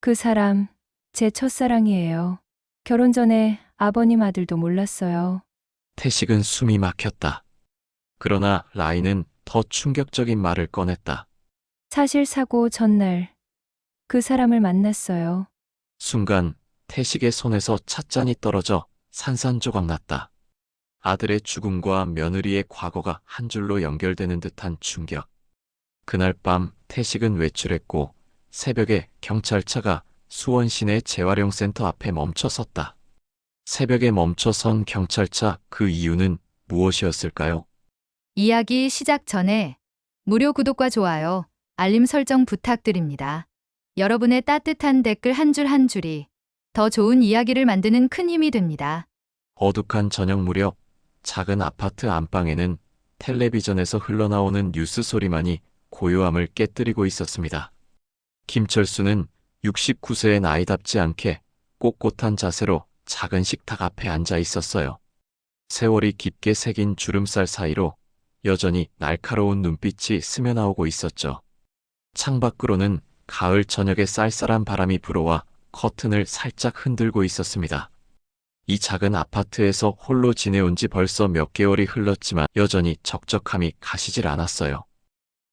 그 사람, 제 첫사랑이에요. 결혼 전에 아버님 아들도 몰랐어요. 태식은 숨이 막혔다. 그러나 라인은 더 충격적인 말을 꺼냈다. 사실 사고 전날 그 사람을 만났어요. 순간 태식의 손에서 찻잔이 떨어져 산산조각 났다. 아들의 죽음과 며느리의 과거가 한 줄로 연결되는 듯한 충격. 그날 밤 태식은 외출했고 새벽에 경찰차가 수원 시내 재활용센터 앞에 멈춰 섰다. 새벽에 멈춰선 경찰차, 그 이유는 무엇이었을까요? 이야기 시작 전에 무료 구독과 좋아요, 알림 설정 부탁드립니다. 여러분의 따뜻한 댓글 한 줄 한 줄이 더 좋은 이야기를 만드는 큰 힘이 됩니다. 어둑한 저녁 무렵 작은 아파트 안방에는 텔레비전에서 흘러나오는 뉴스 소리만이 고요함을 깨뜨리고 있었습니다. 김철수는 69세의 나이답지 않게 꼿꼿한 자세로 작은 식탁 앞에 앉아 있었어요. 세월이 깊게 새긴 주름살 사이로 여전히 날카로운 눈빛이 스며나오고 있었죠. 창밖으로는 가을 저녁의 쌀쌀한 바람이 불어와 커튼을 살짝 흔들고 있었습니다. 이 작은 아파트에서 홀로 지내온 지 벌써 몇 개월이 흘렀지만 여전히 적적함이 가시질 않았어요.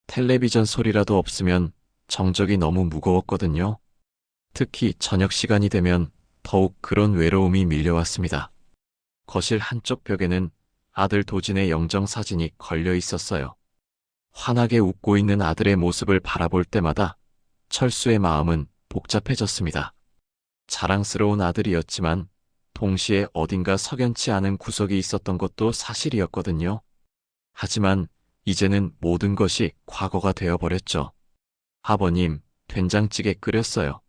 텔레비전 소리라도 없으면 정적이 너무 무거웠거든요. 특히 저녁 시간이 되면 더욱 그런 외로움이 밀려왔습니다. 거실 한쪽 벽에는 아들 도진의 영정사진이 걸려 있었어요. 환하게 웃고 있는 아들의 모습을 바라볼 때마다 철수의 마음은 복잡해졌습니다. 자랑스러운 아들이었지만 동시에 어딘가 석연치 않은 구석이 있었던 것도 사실이었거든요. 하지만 이제는 모든 것이 과거가 되어버렸죠. 아버님, 된장찌개 끓였어요.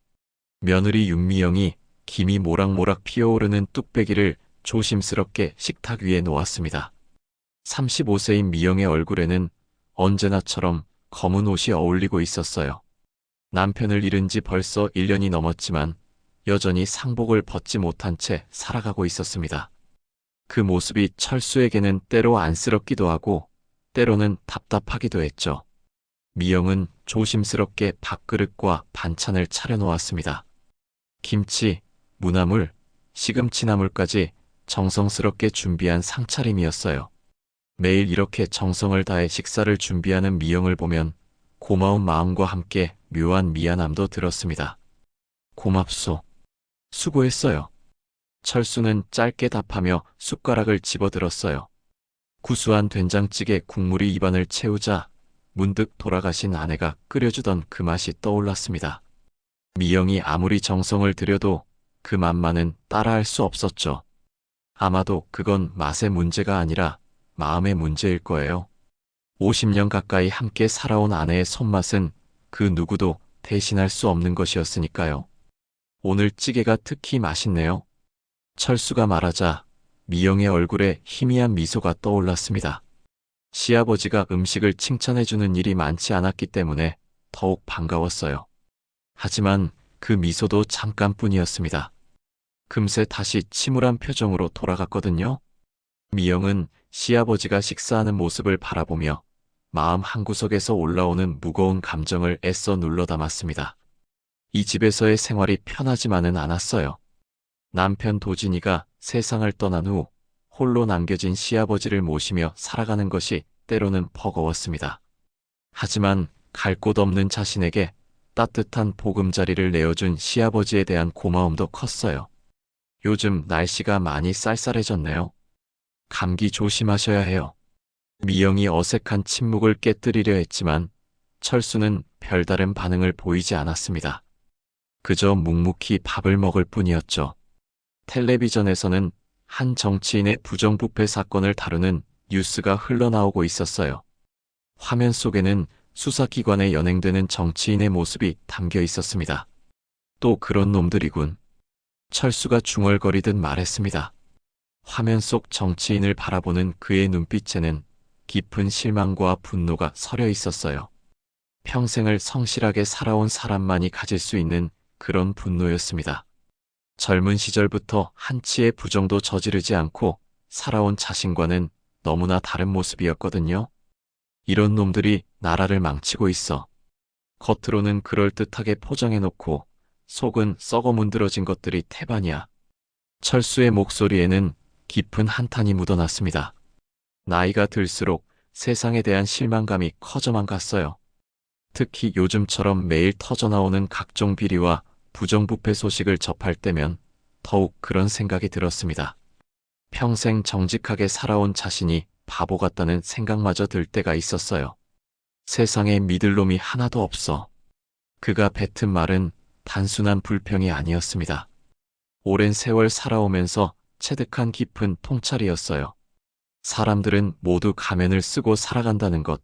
며느리 윤미영이 김이 모락모락 피어오르는 뚝배기를 조심스럽게 식탁 위에 놓았습니다. 35세인 미영의 얼굴에는 언제나처럼 검은 옷이 어울리고 있었어요. 남편을 잃은 지 벌써 1년이 넘었지만 여전히 상복을 벗지 못한 채 살아가고 있었습니다. 그 모습이 철수에게는 때로 안쓰럽기도 하고 때로는 답답하기도 했죠. 미영은 조심스럽게 밥그릇과 반찬을 차려놓았습니다. 김치, 무나물, 시금치나물까지 정성스럽게 준비한 상차림이었어요. 매일 이렇게 정성을 다해 식사를 준비하는 미영을 보면 고마운 마음과 함께 묘한 미안함도 들었습니다. 고맙소. 수고했어요. 철수는 짧게 답하며 숟가락을 집어들었어요. 구수한 된장찌개 국물이 입안을 채우자 문득 돌아가신 아내가 끓여주던 그 맛이 떠올랐습니다. 미영이 아무리 정성을 들여도 그 맛만은 따라할 수 없었죠. 아마도 그건 맛의 문제가 아니라 마음의 문제일 거예요. 50년 가까이 함께 살아온 아내의 손맛은 그 누구도 대신할 수 없는 것이었으니까요. 오늘 찌개가 특히 맛있네요. 철수가 말하자 미영의 얼굴에 희미한 미소가 떠올랐습니다. 시아버지가 음식을 칭찬해주는 일이 많지 않았기 때문에 더욱 반가웠어요. 하지만 그 미소도 잠깐뿐이었습니다. 금세 다시 침울한 표정으로 돌아갔거든요. 미영은 시아버지가 식사하는 모습을 바라보며 마음 한구석에서 올라오는 무거운 감정을 애써 눌러 담았습니다. 이 집에서의 생활이 편하지만은 않았어요. 남편 도진이가 세상을 떠난 후 홀로 남겨진 시아버지를 모시며 살아가는 것이 때로는 버거웠습니다. 하지만 갈 곳 없는 자신에게 따뜻한 보금자리를 내어준 시아버지에 대한 고마움도 컸어요. 요즘 날씨가 많이 쌀쌀해졌네요. 감기 조심하셔야 해요. 미영이 어색한 침묵을 깨뜨리려 했지만 철수는 별다른 반응을 보이지 않았습니다. 그저 묵묵히 밥을 먹을 뿐이었죠. 텔레비전에서는 한 정치인의 부정부패 사건을 다루는 뉴스가 흘러나오고 있었어요. 화면 속에는 수사기관에 연행되는 정치인의 모습이 담겨 있었습니다. 또 그런 놈들이군. 철수가 중얼거리듯 말했습니다. 화면 속 정치인을 바라보는 그의 눈빛에는 깊은 실망과 분노가 서려 있었어요. 평생을 성실하게 살아온 사람만이 가질 수 있는 그런 분노였습니다. 젊은 시절부터 한치의 부정도 저지르지 않고 살아온 자신과는 너무나 다른 모습이었거든요. 이런 놈들이 나라를 망치고 있어. 겉으로는 그럴듯하게 포장해놓고 속은 썩어 문드러진 것들이 태반이야. 철수의 목소리에는 깊은 한탄이 묻어났습니다. 나이가 들수록 세상에 대한 실망감이 커져만 갔어요. 특히 요즘처럼 매일 터져나오는 각종 비리와 부정부패 소식을 접할 때면 더욱 그런 생각이 들었습니다. 평생 정직하게 살아온 자신이 바보 같다는 생각마저 들 때가 있었어요. 세상에 믿을 놈이 하나도 없어. 그가 뱉은 말은 단순한 불평이 아니었습니다. 오랜 세월 살아오면서 체득한 깊은 통찰이었어요. 사람들은 모두 가면을 쓰고 살아간다는 것,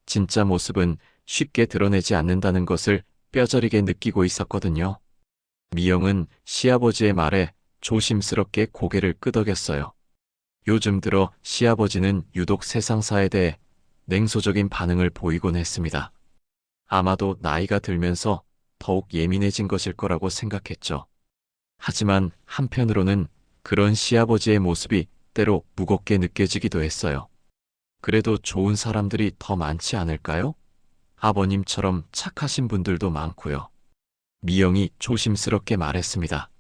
진짜 모습은 쉽게 드러내지 않는다는 것을 뼈저리게 느끼고 있었거든요. 미영은 시아버지의 말에 조심스럽게 고개를 끄덕였어요. 요즘 들어 시아버지는 유독 세상사에 대해 냉소적인 반응을 보이곤 했습니다. 아마도 나이가 들면서 더욱 예민해진 것일 거라고 생각했죠. 하지만 한편으로는 그런 시아버지의 모습이 때로 무겁게 느껴지기도 했어요. 그래도 좋은 사람들이 더 많지 않을까요? 아버님처럼 착하신 분들도 많고요. 미영이 조심스럽게 말했습니다.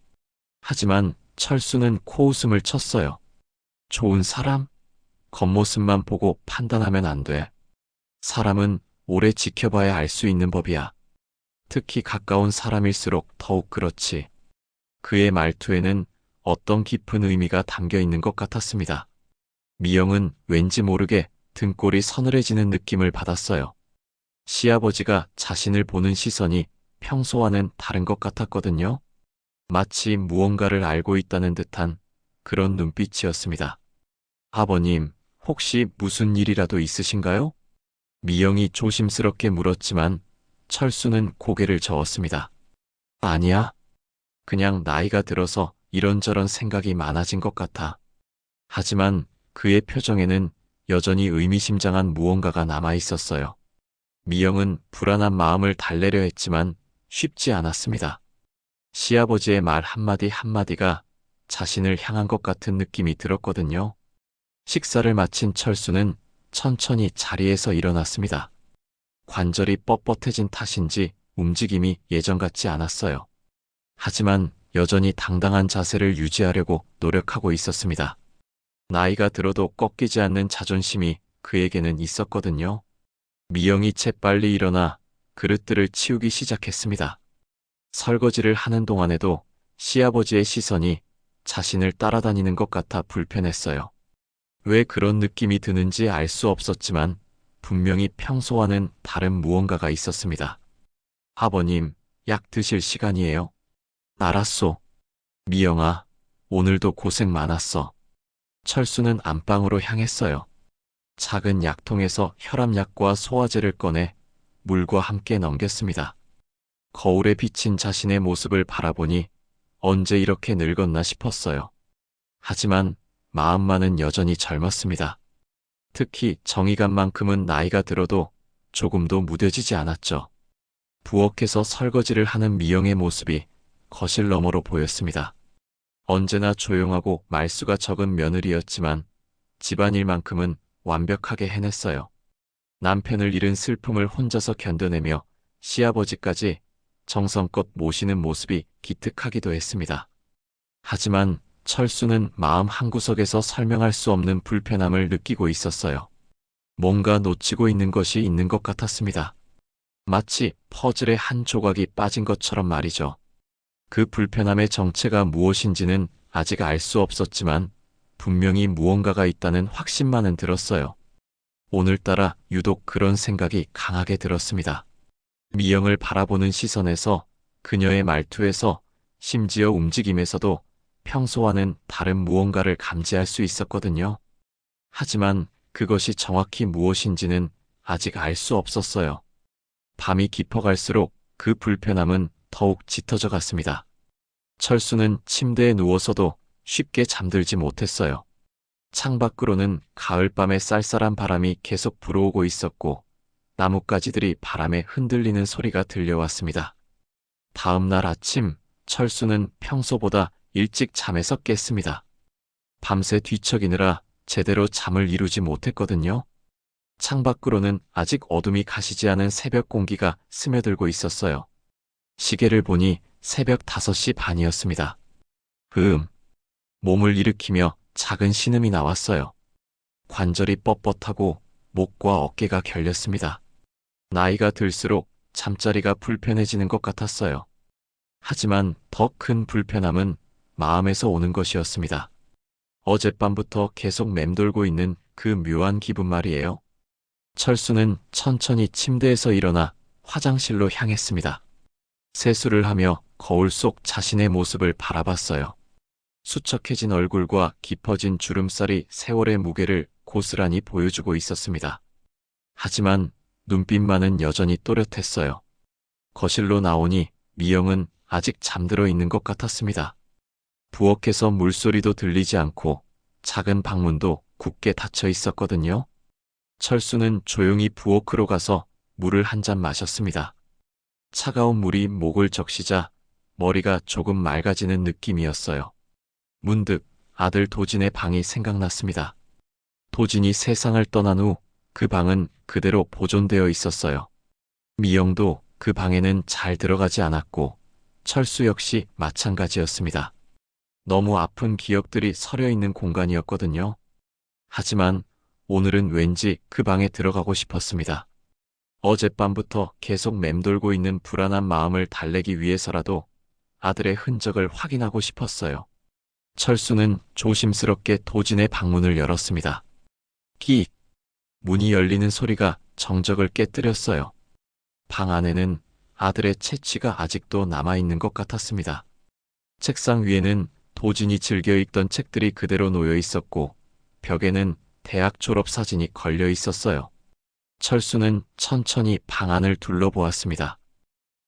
하지만 철수는 코웃음을 쳤어요. 좋은 사람? 겉모습만 보고 판단하면 안 돼. 사람은 오래 지켜봐야 알 수 있는 법이야. 특히 가까운 사람일수록 더욱 그렇지. 그의 말투에는 어떤 깊은 의미가 담겨 있는 것 같았습니다. 미영은 왠지 모르게 등골이 서늘해지는 느낌을 받았어요. 시아버지가 자신을 보는 시선이 평소와는 다른 것 같았거든요. 마치 무언가를 알고 있다는 듯한 그런 눈빛이었습니다. 아버님, 혹시 무슨 일이라도 있으신가요? 미영이 조심스럽게 물었지만 철수는 고개를 저었습니다. 아니야. 그냥 나이가 들어서 이런저런 생각이 많아진 것 같아. 하지만 그의 표정에는 여전히 의미심장한 무언가가 남아 있었어요. 미영은 불안한 마음을 달래려 했지만 쉽지 않았습니다. 시아버지의 말 한마디 한마디가 자신을 향한 것 같은 느낌이 들었거든요. 식사를 마친 철수는 천천히 자리에서 일어났습니다. 관절이 뻣뻣해진 탓인지 움직임이 예전 같지 않았어요. 하지만 여전히 당당한 자세를 유지하려고 노력하고 있었습니다. 나이가 들어도 꺾이지 않는 자존심이 그에게는 있었거든요. 미영이 재빨리 일어나 그릇들을 치우기 시작했습니다. 설거지를 하는 동안에도 시아버지의 시선이 자신을 따라다니는 것 같아 불편했어요. 왜 그런 느낌이 드는지 알 수 없었지만 분명히 평소와는 다른 무언가가 있었습니다. 아버님, 약 드실 시간이에요. 알았소. 미영아, 오늘도 고생 많았어. 철수는 안방으로 향했어요. 작은 약통에서 혈압약과 소화제를 꺼내 물과 함께 넘겼습니다. 거울에 비친 자신의 모습을 바라보니 언제 이렇게 늙었나 싶었어요. 하지만 마음만은 여전히 젊었습니다. 특히 정의감만큼은 나이가 들어도 조금도 무뎌지지 않았죠. 부엌에서 설거지를 하는 미영의 모습이 거실 너머로 보였습니다. 언제나 조용하고 말수가 적은 며느리였지만 집안일만큼은 완벽하게 해냈어요. 남편을 잃은 슬픔을 혼자서 견뎌내며 시아버지까지 정성껏 모시는 모습이 기특하기도 했습니다. 하지만 철수는 마음 한구석에서 설명할 수 없는 불편함을 느끼고 있었어요. 뭔가 놓치고 있는 것이 있는 것 같았습니다. 마치 퍼즐의 한 조각이 빠진 것처럼 말이죠. 그 불편함의 정체가 무엇인지는 아직 알 수 없었지만 분명히 무언가가 있다는 확신만은 들었어요. 오늘따라 유독 그런 생각이 강하게 들었습니다. 미영을 바라보는 시선에서, 그녀의 말투에서, 심지어 움직임에서도 평소와는 다른 무언가를 감지할 수 있었거든요. 하지만 그것이 정확히 무엇인지는 아직 알 수 없었어요. 밤이 깊어갈수록 그 불편함은 더욱 짙어져 갔습니다. 철수는 침대에 누워서도 쉽게 잠들지 못했어요. 창밖으로는 가을밤의 쌀쌀한 바람이 계속 불어오고 있었고 나뭇가지들이 바람에 흔들리는 소리가 들려왔습니다. 다음 날 아침, 철수는 평소보다 일찍 잠에서 깼습니다. 밤새 뒤척이느라 제대로 잠을 이루지 못했거든요. 창밖으로는 아직 어둠이 가시지 않은 새벽 공기가 스며들고 있었어요. 시계를 보니 새벽 5시 반이었습니다. 몸을 일으키며 작은 신음이 나왔어요. 관절이 뻣뻣하고 목과 어깨가 결렸습니다. 나이가 들수록 잠자리가 불편해지는 것 같았어요. 하지만 더 큰 불편함은 마음에서 오는 것이었습니다. 어젯밤부터 계속 맴돌고 있는 그 묘한 기분 말이에요. 철수는 천천히 침대에서 일어나 화장실로 향했습니다. 세수를 하며 거울 속 자신의 모습을 바라봤어요. 수척해진 얼굴과 깊어진 주름살이 세월의 무게를 고스란히 보여주고 있었습니다. 하지만 눈빛만은 여전히 또렷했어요. 거실로 나오니 미영은 아직 잠들어 있는 것 같았습니다. 부엌에서 물소리도 들리지 않고 작은 방문도 굳게 닫혀 있었거든요. 철수는 조용히 부엌으로 가서 물을 한 잔 마셨습니다. 차가운 물이 목을 적시자 머리가 조금 맑아지는 느낌이었어요. 문득 아들 도진의 방이 생각났습니다. 도진이 세상을 떠난 후 그 방은 그대로 보존되어 있었어요. 미영도 그 방에는 잘 들어가지 않았고 철수 역시 마찬가지였습니다. 너무 아픈 기억들이 서려 있는 공간이었거든요. 하지만 오늘은 왠지 그 방에 들어가고 싶었습니다. 어젯밤부터 계속 맴돌고 있는 불안한 마음을 달래기 위해서라도 아들의 흔적을 확인하고 싶었어요. 철수는 조심스럽게 도진의 방문을 열었습니다. 끼익! 문이 열리는 소리가 정적을 깨뜨렸어요. 방 안에는 아들의 채취가 아직도 남아있는 것 같았습니다. 책상 위에는 도진이 즐겨 읽던 책들이 그대로 놓여 있었고 벽에는 대학 졸업 사진이 걸려 있었어요. 철수는 천천히 방 안을 둘러보았습니다.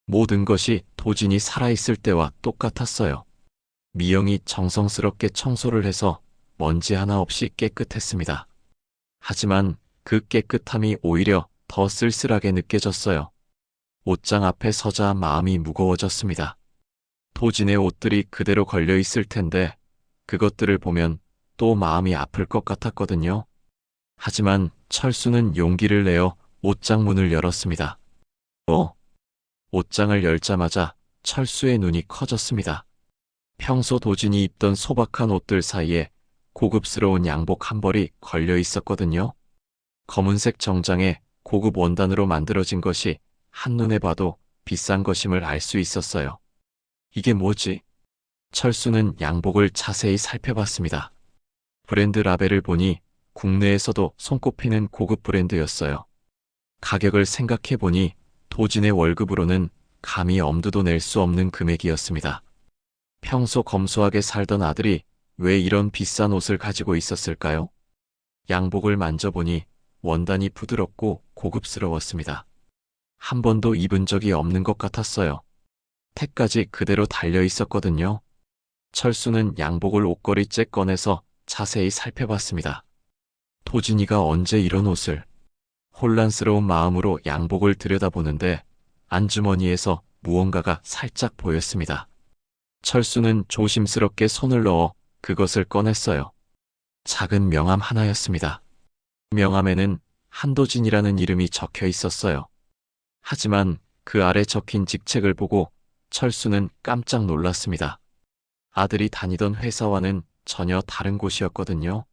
모든 것이 도진이 살아있을 때와 똑같았어요. 미영이 정성스럽게 청소를 해서 먼지 하나 없이 깨끗했습니다. 하지만 그 깨끗함이 오히려 더 쓸쓸하게 느껴졌어요. 옷장 앞에 서자 마음이 무거워졌습니다. 도진의 옷들이 그대로 걸려 있을 텐데 그것들을 보면 또 마음이 아플 것 같았거든요. 하지만 철수는 용기를 내어 옷장 문을 열었습니다. 옷장을 열자마자 철수의 눈이 커졌습니다. 평소 도진이 입던 소박한 옷들 사이에 고급스러운 양복 한 벌이 걸려 있었거든요. 검은색 정장에 고급 원단으로 만들어진 것이 한눈에 봐도 비싼 것임을 알 수 있었어요. 이게 뭐지? 철수는 양복을 자세히 살펴봤습니다. 브랜드 라벨을 보니 국내에서도 손꼽히는 고급 브랜드였어요. 가격을 생각해보니 도진의 월급으로는 감히 엄두도 낼 수 없는 금액이었습니다. 평소 검소하게 살던 아들이 왜 이런 비싼 옷을 가지고 있었을까요? 양복을 만져보니 원단이 부드럽고 고급스러웠습니다. 한 번도 입은 적이 없는 것 같았어요. 택까지 그대로 달려 있었거든요. 철수는 양복을 옷걸이째 꺼내서 자세히 살펴봤습니다. 도진이가 언제 이런 옷을? 혼란스러운 마음으로 양복을 들여다보는데 안주머니에서 무언가가 살짝 보였습니다. 철수는 조심스럽게 손을 넣어 그것을 꺼냈어요. 작은 명함 하나였습니다. 명함에는 한도진이라는 이름이 적혀 있었어요. 하지만 그 아래 적힌 직책을 보고 철수는 깜짝 놀랐습니다. 아들이 다니던 회사와는 전혀 다른 곳이었거든요.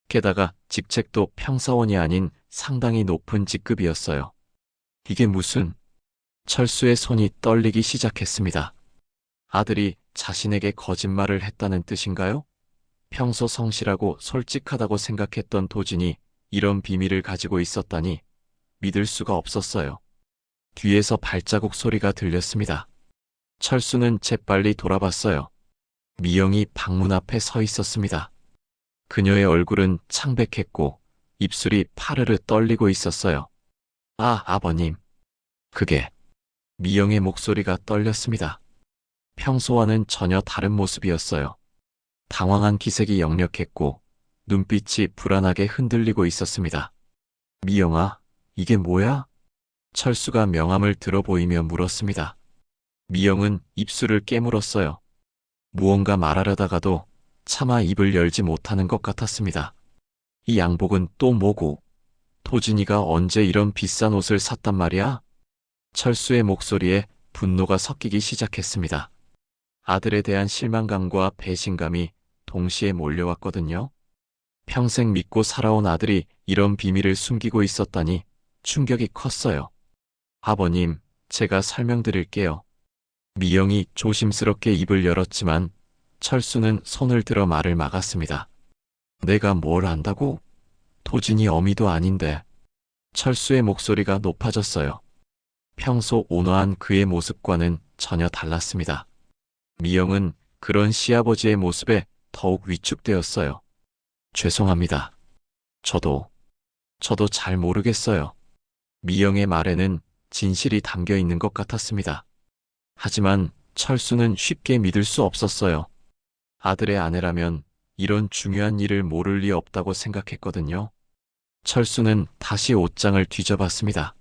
게다가 직책도 평사원이 아닌 상당히 높은 직급이었어요. 이게 무슨... 철수의 손이 떨리기 시작했습니다. 아들이 자신에게 거짓말을 했다는 뜻인가요? 평소 성실하고 솔직하다고 생각했던 도진이 이런 비밀을 가지고 있었다니 믿을 수가 없었어요. 뒤에서 발자국 소리가 들렸습니다. 철수는 재빨리 돌아봤어요. 미영이 방문 앞에 서 있었습니다. 그녀의 얼굴은 창백했고 입술이 파르르 떨리고 있었어요. 아버님. 그게... 미영의 목소리가 떨렸습니다. 평소와는 전혀 다른 모습이었어요. 당황한 기색이 역력했고 눈빛이 불안하게 흔들리고 있었습니다. 미영아, 이게 뭐야? 철수가 명함을 들어보이며 물었습니다. 미영은 입술을 깨물었어요. 무언가 말하려다가도 차마 입을 열지 못하는 것 같았습니다. 이 양복은 또 뭐고? 도진이가 언제 이런 비싼 옷을 샀단 말이야? 철수의 목소리에 분노가 섞이기 시작했습니다. 아들에 대한 실망감과 배신감이 동시에 몰려왔거든요. 평생 믿고 살아온 아들이 이런 비밀을 숨기고 있었다니 충격이 컸어요. 아버님, 제가 설명드릴게요. 미영이 조심스럽게 입을 열었지만 철수는 손을 들어 말을 막았습니다. 내가 뭘 안다고? 도진이 어미도 아닌데. 철수의 목소리가 높아졌어요. 평소 온화한 그의 모습과는 전혀 달랐습니다. 미영은 그런 시아버지의 모습에 더욱 위축되었어요. 죄송합니다. 저도 잘 모르겠어요. 미영의 말에는 진실이 담겨 있는 것 같았습니다. 하지만 철수는 쉽게 믿을 수 없었어요. 아들의 아내라면 이런 중요한 일을 모를 리 없다고 생각했거든요. 철수는 다시 옷장을 뒤져봤습니다.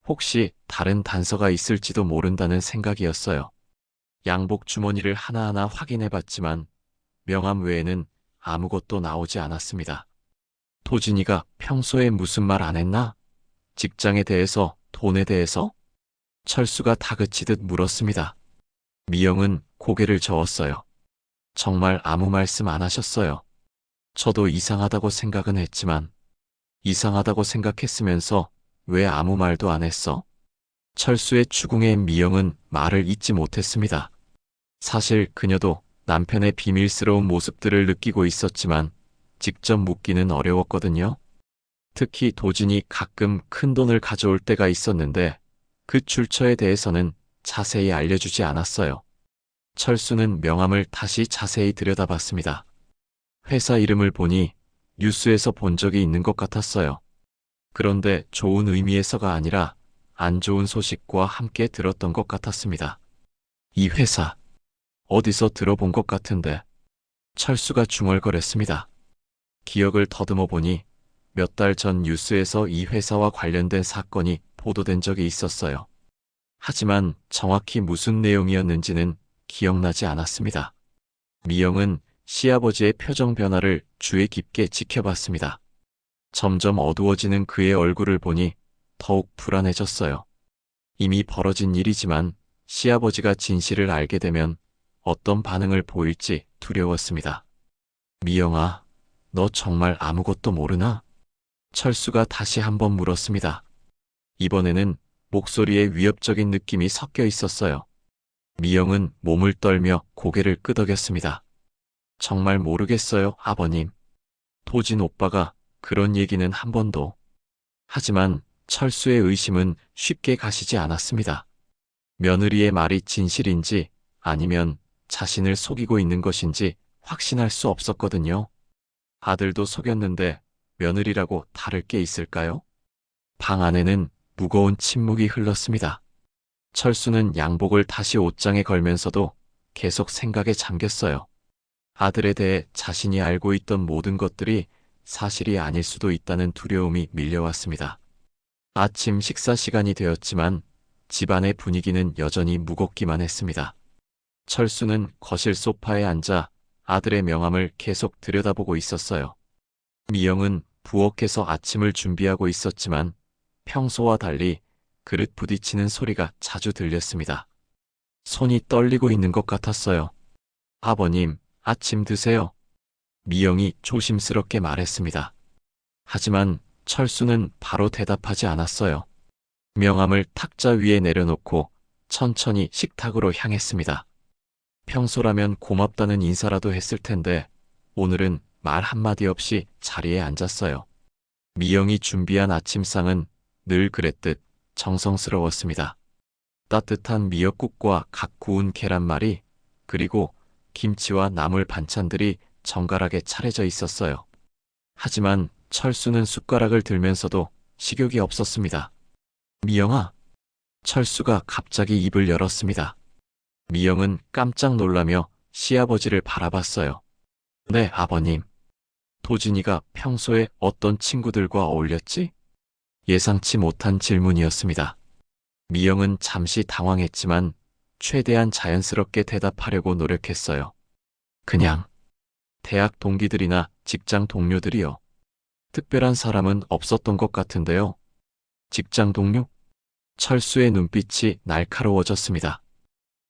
혹시 다른 단서가 있을지도 모른다는 생각이었어요. 양복 주머니를 하나하나 확인해봤지만 명함 외에는 아무것도 나오지 않았습니다. 도진이가 평소에 무슨 말 안 했나? 직장에 대해서, 돈에 대해서? 철수가 다그치듯 물었습니다. 미영은 고개를 저었어요. 정말 아무 말씀 안 하셨어요. 저도 이상하다고 생각은 했지만, 이상하다고 생각했으면서 왜 아무 말도 안 했어? 철수의 추궁에 미영은 말을 잇지 못했습니다. 사실 그녀도 남편의 비밀스러운 모습들을 느끼고 있었지만 직접 묻기는 어려웠거든요. 특히 도진이 가끔 큰 돈을 가져올 때가 있었는데 그 출처에 대해서는 자세히 알려주지 않았어요. 철수는 명함을 다시 자세히 들여다봤습니다. 회사 이름을 보니 뉴스에서 본 적이 있는 것 같았어요. 그런데 좋은 의미에서가 아니라 안 좋은 소식과 함께 들었던 것 같았습니다. 이 회사, 어디서 들어본 것 같은데. 철수가 중얼거렸습니다. 기억을 더듬어 보니 몇 달 전 뉴스에서 이 회사와 관련된 사건이 보도된 적이 있었어요. 하지만 정확히 무슨 내용이었는지는 기억나지 않았습니다. 미영은 시아버지의 표정 변화를 주의 깊게 지켜봤습니다. 점점 어두워지는 그의 얼굴을 보니 더욱 불안해졌어요. 이미 벌어진 일이지만 시아버지가 진실을 알게 되면 어떤 반응을 보일지 두려웠습니다. 미영아, 너 정말 아무것도 모르나? 철수가 다시 한번 물었습니다. 이번에는 목소리에 위협적인 느낌이 섞여 있었어요. 미영은 몸을 떨며 고개를 끄덕였습니다. 정말 모르겠어요, 아버님. 도진 오빠가 그런 얘기는 한 번도. 하지만 철수의 의심은 쉽게 가시지 않았습니다. 며느리의 말이 진실인지 아니면 자신을 속이고 있는 것인지 확신할 수 없었거든요. 아들도 속였는데 며느리라고 다를 게 있을까요? 방 안에는 무거운 침묵이 흘렀습니다. 철수는 양복을 다시 옷장에 걸면서도 계속 생각에 잠겼어요. 아들에 대해 자신이 알고 있던 모든 것들이 사실이 아닐 수도 있다는 두려움이 밀려왔습니다. 아침 식사 시간이 되었지만 집안의 분위기는 여전히 무겁기만 했습니다. 철수는 거실 소파에 앉아 아들의 명함을 계속 들여다보고 있었어요. 미영은 부엌에서 아침을 준비하고 있었지만 평소와 달리 그릇 부딪히는 소리가 자주 들렸습니다. 손이 떨리고 있는 것 같았어요. 아버님, 아침 드세요. 미영이 조심스럽게 말했습니다. 하지만 철수는 바로 대답하지 않았어요. 명함을 탁자 위에 내려놓고 천천히 식탁으로 향했습니다. 평소라면 고맙다는 인사라도 했을 텐데 오늘은 말 한마디 없이 자리에 앉았어요. 미영이 준비한 아침상은 늘 그랬듯 정성스러웠습니다. 따뜻한 미역국과 갓 구운 계란말이 그리고 김치와 나물 반찬들이 정갈하게 차려져 있었어요. 하지만 철수는 숟가락을 들면서도 식욕이 없었습니다. 미영아. 철수가 갑자기 입을 열었습니다. 미영은 깜짝 놀라며 시아버지를 바라봤어요. 네, 아버님. 도진이가 평소에 어떤 친구들과 어울렸지? 예상치 못한 질문이었습니다. 미영은 잠시 당황했지만 최대한 자연스럽게 대답하려고 노력했어요. 그냥 대학 동기들이나 직장 동료들이요. 특별한 사람은 없었던 것 같은데요. 직장 동료? 철수의 눈빛이 날카로워졌습니다.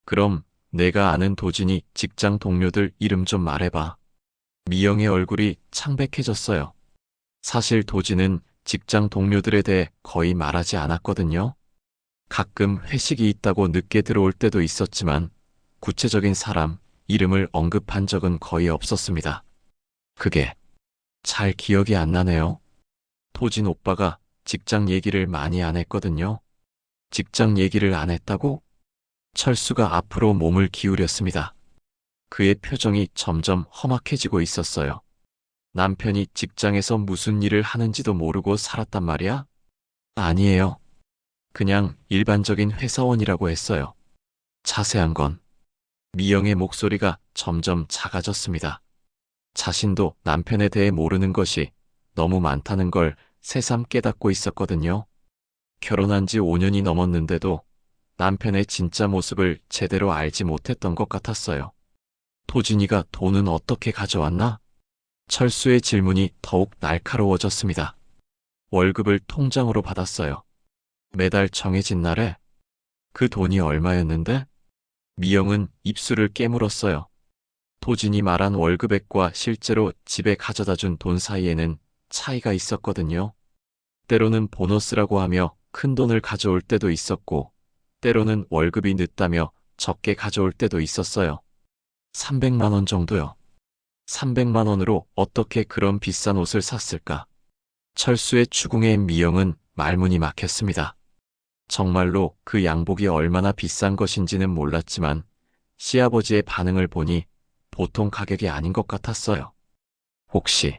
그럼 내가 아는 도진이 직장 동료들 이름 좀 말해봐. 미영의 얼굴이 창백해졌어요. 사실 도진은 직장 동료들에 대해 거의 말하지 않았거든요. 가끔 회식이 있다고 늦게 들어올 때도 있었지만 구체적인 사람, 이름을 언급한 적은 거의 없었습니다. 그게 잘 기억이 안 나네요. 도진 오빠가 직장 얘기를 많이 안 했거든요. 직장 얘기를 안 했다고? 철수가 앞으로 몸을 기울였습니다. 그의 표정이 점점 험악해지고 있었어요. 남편이 직장에서 무슨 일을 하는지도 모르고 살았단 말이야? 아니에요. 그냥 일반적인 회사원이라고 했어요. 자세한 건 미영의 목소리가 점점 작아졌습니다. 자신도 남편에 대해 모르는 것이 너무 많다는 걸 새삼 깨닫고 있었거든요. 결혼한 지 5년이 넘었는데도 남편의 진짜 모습을 제대로 알지 못했던 것 같았어요. 도진이가 돈은 어떻게 가져왔나? 철수의 질문이 더욱 날카로워졌습니다. 월급을 통장으로 받았어요. 매달 정해진 날에 그 돈이 얼마였는데? 미영은 입술을 깨물었어요. 도진이 말한 월급액과 실제로 집에 가져다 준 돈 사이에는 차이가 있었거든요. 때로는 보너스라고 하며 큰 돈을 가져올 때도 있었고, 때로는 월급이 늦다며 적게 가져올 때도 있었어요. 300만 원 정도요. 300만 원으로 어떻게 그런 비싼 옷을 샀을까? 철수의 추궁에 미영은 말문이 막혔습니다. 정말로 그 양복이 얼마나 비싼 것인지는 몰랐지만 시아버지의 반응을 보니 보통 가격이 아닌 것 같았어요. 혹시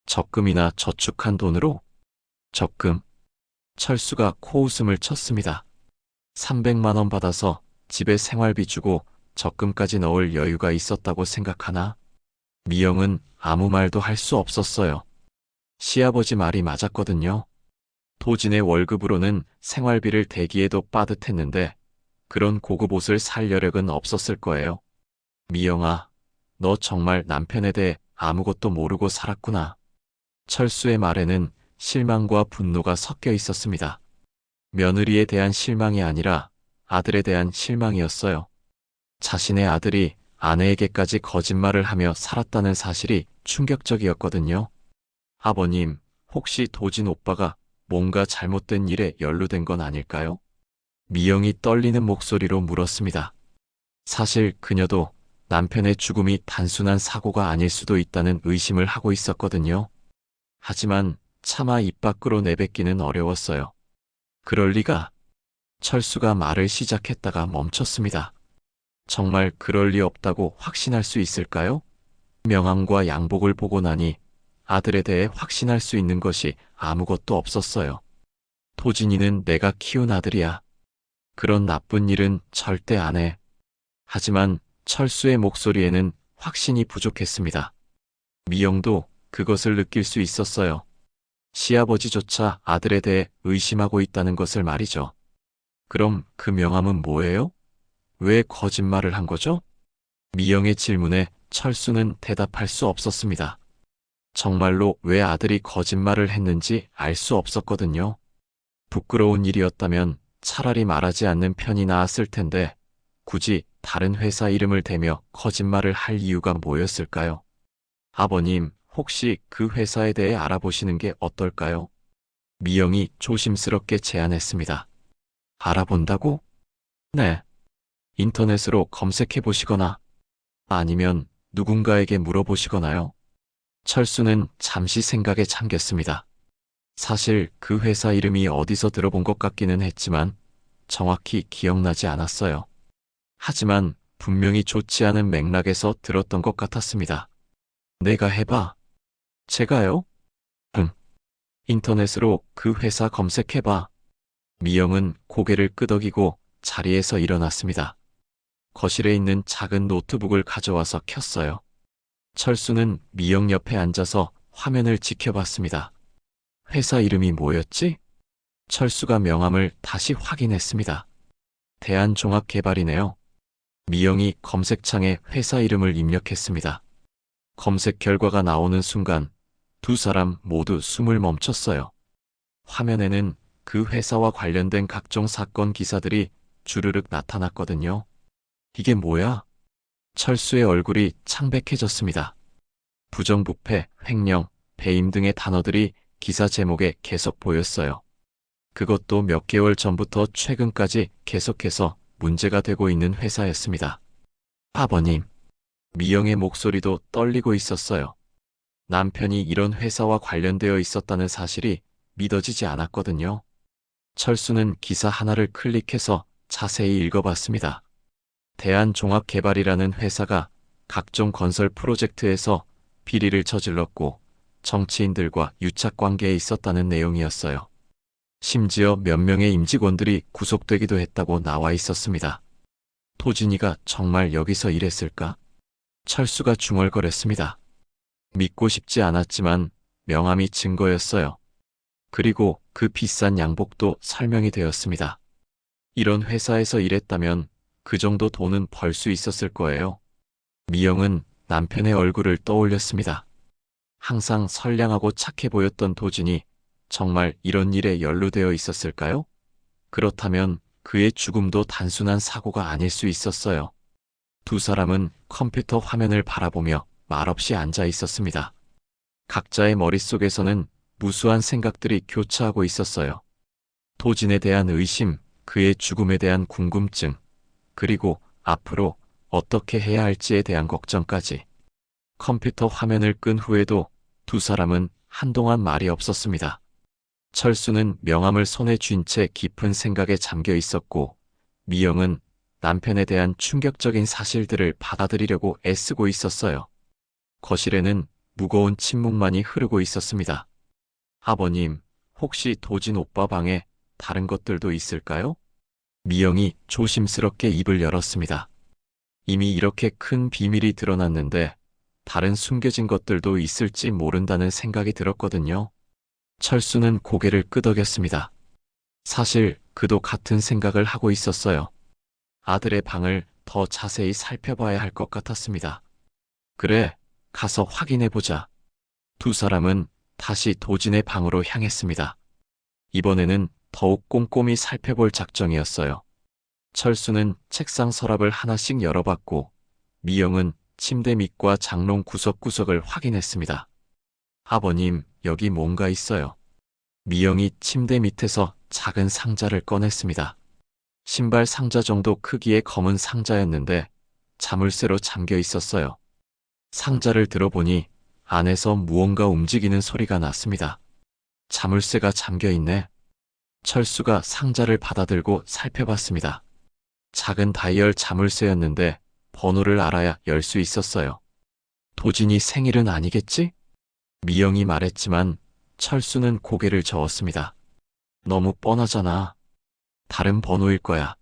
적금이나 저축한 돈으로? 적금? 철수가 코웃음을 쳤습니다. 300만 원 받아서 집에 생활비 주고 적금까지 넣을 여유가 있었다고 생각하나? 미영은 아무 말도 할 수 없었어요. 시아버지 말이 맞았거든요. 도진의 월급으로는 생활비를 대기해도 빠듯했는데 그런 고급 옷을 살 여력은 없었을 거예요. 미영아, 너 정말 남편에 대해 아무것도 모르고 살았구나. 철수의 말에는 실망과 분노가 섞여 있었습니다. 며느리에 대한 실망이 아니라 아들에 대한 실망이었어요. 자신의 아들이 아내에게까지 거짓말을 하며 살았다는 사실이 충격적이었거든요. 아버님, 혹시 도진 오빠가 뭔가 잘못된 일에 연루된 건 아닐까요? 미영이 떨리는 목소리로 물었습니다. 사실 그녀도 남편의 죽음이 단순한 사고가 아닐 수도 있다는 의심을 하고 있었거든요. 하지만 차마 입 밖으로 내뱉기는 어려웠어요. 그럴 리가. 철수가 말을 시작했다가 멈췄습니다. 정말 그럴 리 없다고 확신할 수 있을까요? 명함과 양복을 보고 나니 아들에 대해 확신할 수 있는 것이 아무것도 없었어요. 도진이는 내가 키운 아들이야. 그런 나쁜 일은 절대 안 해. 하지만 철수의 목소리에는 확신이 부족했습니다. 미영도 그것을 느낄 수 있었어요. 시아버지조차 아들에 대해 의심하고 있다는 것을 말이죠. 그럼 그 명함은 뭐예요? 왜 거짓말을 한 거죠? 미영의 질문에 철수는 대답할 수 없었습니다. 정말로 왜 아들이 거짓말을 했는지 알 수 없었거든요. 부끄러운 일이었다면 차라리 말하지 않는 편이 나았을 텐데 굳이 다른 회사 이름을 대며 거짓말을 할 이유가 뭐였을까요? 아버님, 혹시 그 회사에 대해 알아보시는 게 어떨까요? 미영이 조심스럽게 제안했습니다. 알아본다고? 네. 인터넷으로 검색해 보시거나 아니면 누군가에게 물어보시거나요. 철수는 잠시 생각에 잠겼습니다. 사실 그 회사 이름이 어디서 들어본 것 같기는 했지만 정확히 기억나지 않았어요. 하지만 분명히 좋지 않은 맥락에서 들었던 것 같았습니다. 내가 해봐. 제가요? 응. 인터넷으로 그 회사 검색해봐. 미영은 고개를 끄덕이고 자리에서 일어났습니다. 거실에 있는 작은 노트북을 가져와서 켰어요. 철수는 미영 옆에 앉아서 화면을 지켜봤습니다. 회사 이름이 뭐였지? 철수가 명함을 다시 확인했습니다. 대한종합개발이네요. 미영이 검색창에 회사 이름을 입력했습니다. 검색 결과가 나오는 순간 두 사람 모두 숨을 멈췄어요. 화면에는 그 회사와 관련된 각종 사건 기사들이 주르륵 나타났거든요. 이게 뭐야? 철수의 얼굴이 창백해졌습니다. 부정부패, 횡령, 배임 등의 단어들이 기사 제목에 계속 보였어요. 그것도 몇 개월 전부터 최근까지 계속해서 문제가 되고 있는 회사였습니다. 아버님, 미영의 목소리도 떨리고 있었어요. 남편이 이런 회사와 관련되어 있었다는 사실이 믿어지지 않았거든요. 철수는 기사 하나를 클릭해서 자세히 읽어봤습니다. 대한종합개발이라는 회사가 각종 건설 프로젝트에서 비리를 저질렀고 정치인들과 유착관계에 있었다는 내용이었어요. 심지어 몇 명의 임직원들이 구속되기도 했다고 나와 있었습니다. 도진이가 정말 여기서 일했을까? 철수가 중얼거렸습니다. 믿고 싶지 않았지만 명함이 증거였어요. 그리고 그 비싼 양복도 설명이 되었습니다. 이런 회사에서 일했다면 그 정도 돈은 벌 수 있었을 거예요. 미영은 남편의 얼굴을 떠올렸습니다. 항상 선량하고 착해 보였던 도진이 정말 이런 일에 연루되어 있었을까요? 그렇다면 그의 죽음도 단순한 사고가 아닐 수 있었어요. 두 사람은 컴퓨터 화면을 바라보며 말없이 앉아 있었습니다. 각자의 머릿속에서는 무수한 생각들이 교차하고 있었어요. 도진에 대한 의심, 그의 죽음에 대한 궁금증, 그리고 앞으로 어떻게 해야 할지에 대한 걱정까지. 컴퓨터 화면을 끈 후에도 두 사람은 한동안 말이 없었습니다. 철수는 명함을 손에 쥔 채 깊은 생각에 잠겨 있었고, 미영은 남편에 대한 충격적인 사실들을 받아들이려고 애쓰고 있었어요. 거실에는 무거운 침묵만이 흐르고 있었습니다. 아버님, 혹시 도진 오빠 방에 다른 것들도 있을까요? 미영이 조심스럽게 입을 열었습니다. 이미 이렇게 큰 비밀이 드러났는데 다른 숨겨진 것들도 있을지 모른다는 생각이 들었거든요. 철수는 고개를 끄덕였습니다. 사실 그도 같은 생각을 하고 있었어요. 아들의 방을 더 자세히 살펴봐야 할 것 같았습니다. 그래, 가서 확인해보자. 두 사람은 다시 도진의 방으로 향했습니다. 이번에는 더욱 꼼꼼히 살펴볼 작정이었어요. 철수는 책상 서랍을 하나씩 열어봤고, 미영은 침대 밑과 장롱 구석구석을 확인했습니다. 아버님, 여기 뭔가 있어요. 미영이 침대 밑에서 작은 상자를 꺼냈습니다. 신발 상자 정도 크기의 검은 상자였는데 자물쇠로 잠겨 있었어요. 상자를 들어보니 안에서 무언가 움직이는 소리가 났습니다. 자물쇠가 잠겨 있네. 철수가 상자를 받아들고 살펴봤습니다. 작은 다이얼 자물쇠였는데 번호를 알아야 열 수 있었어요. 도진이 생일은 아니겠지? 미영이 말했지만 철수는 고개를 저었습니다. 너무 뻔하잖아. 다른 번호일 거야.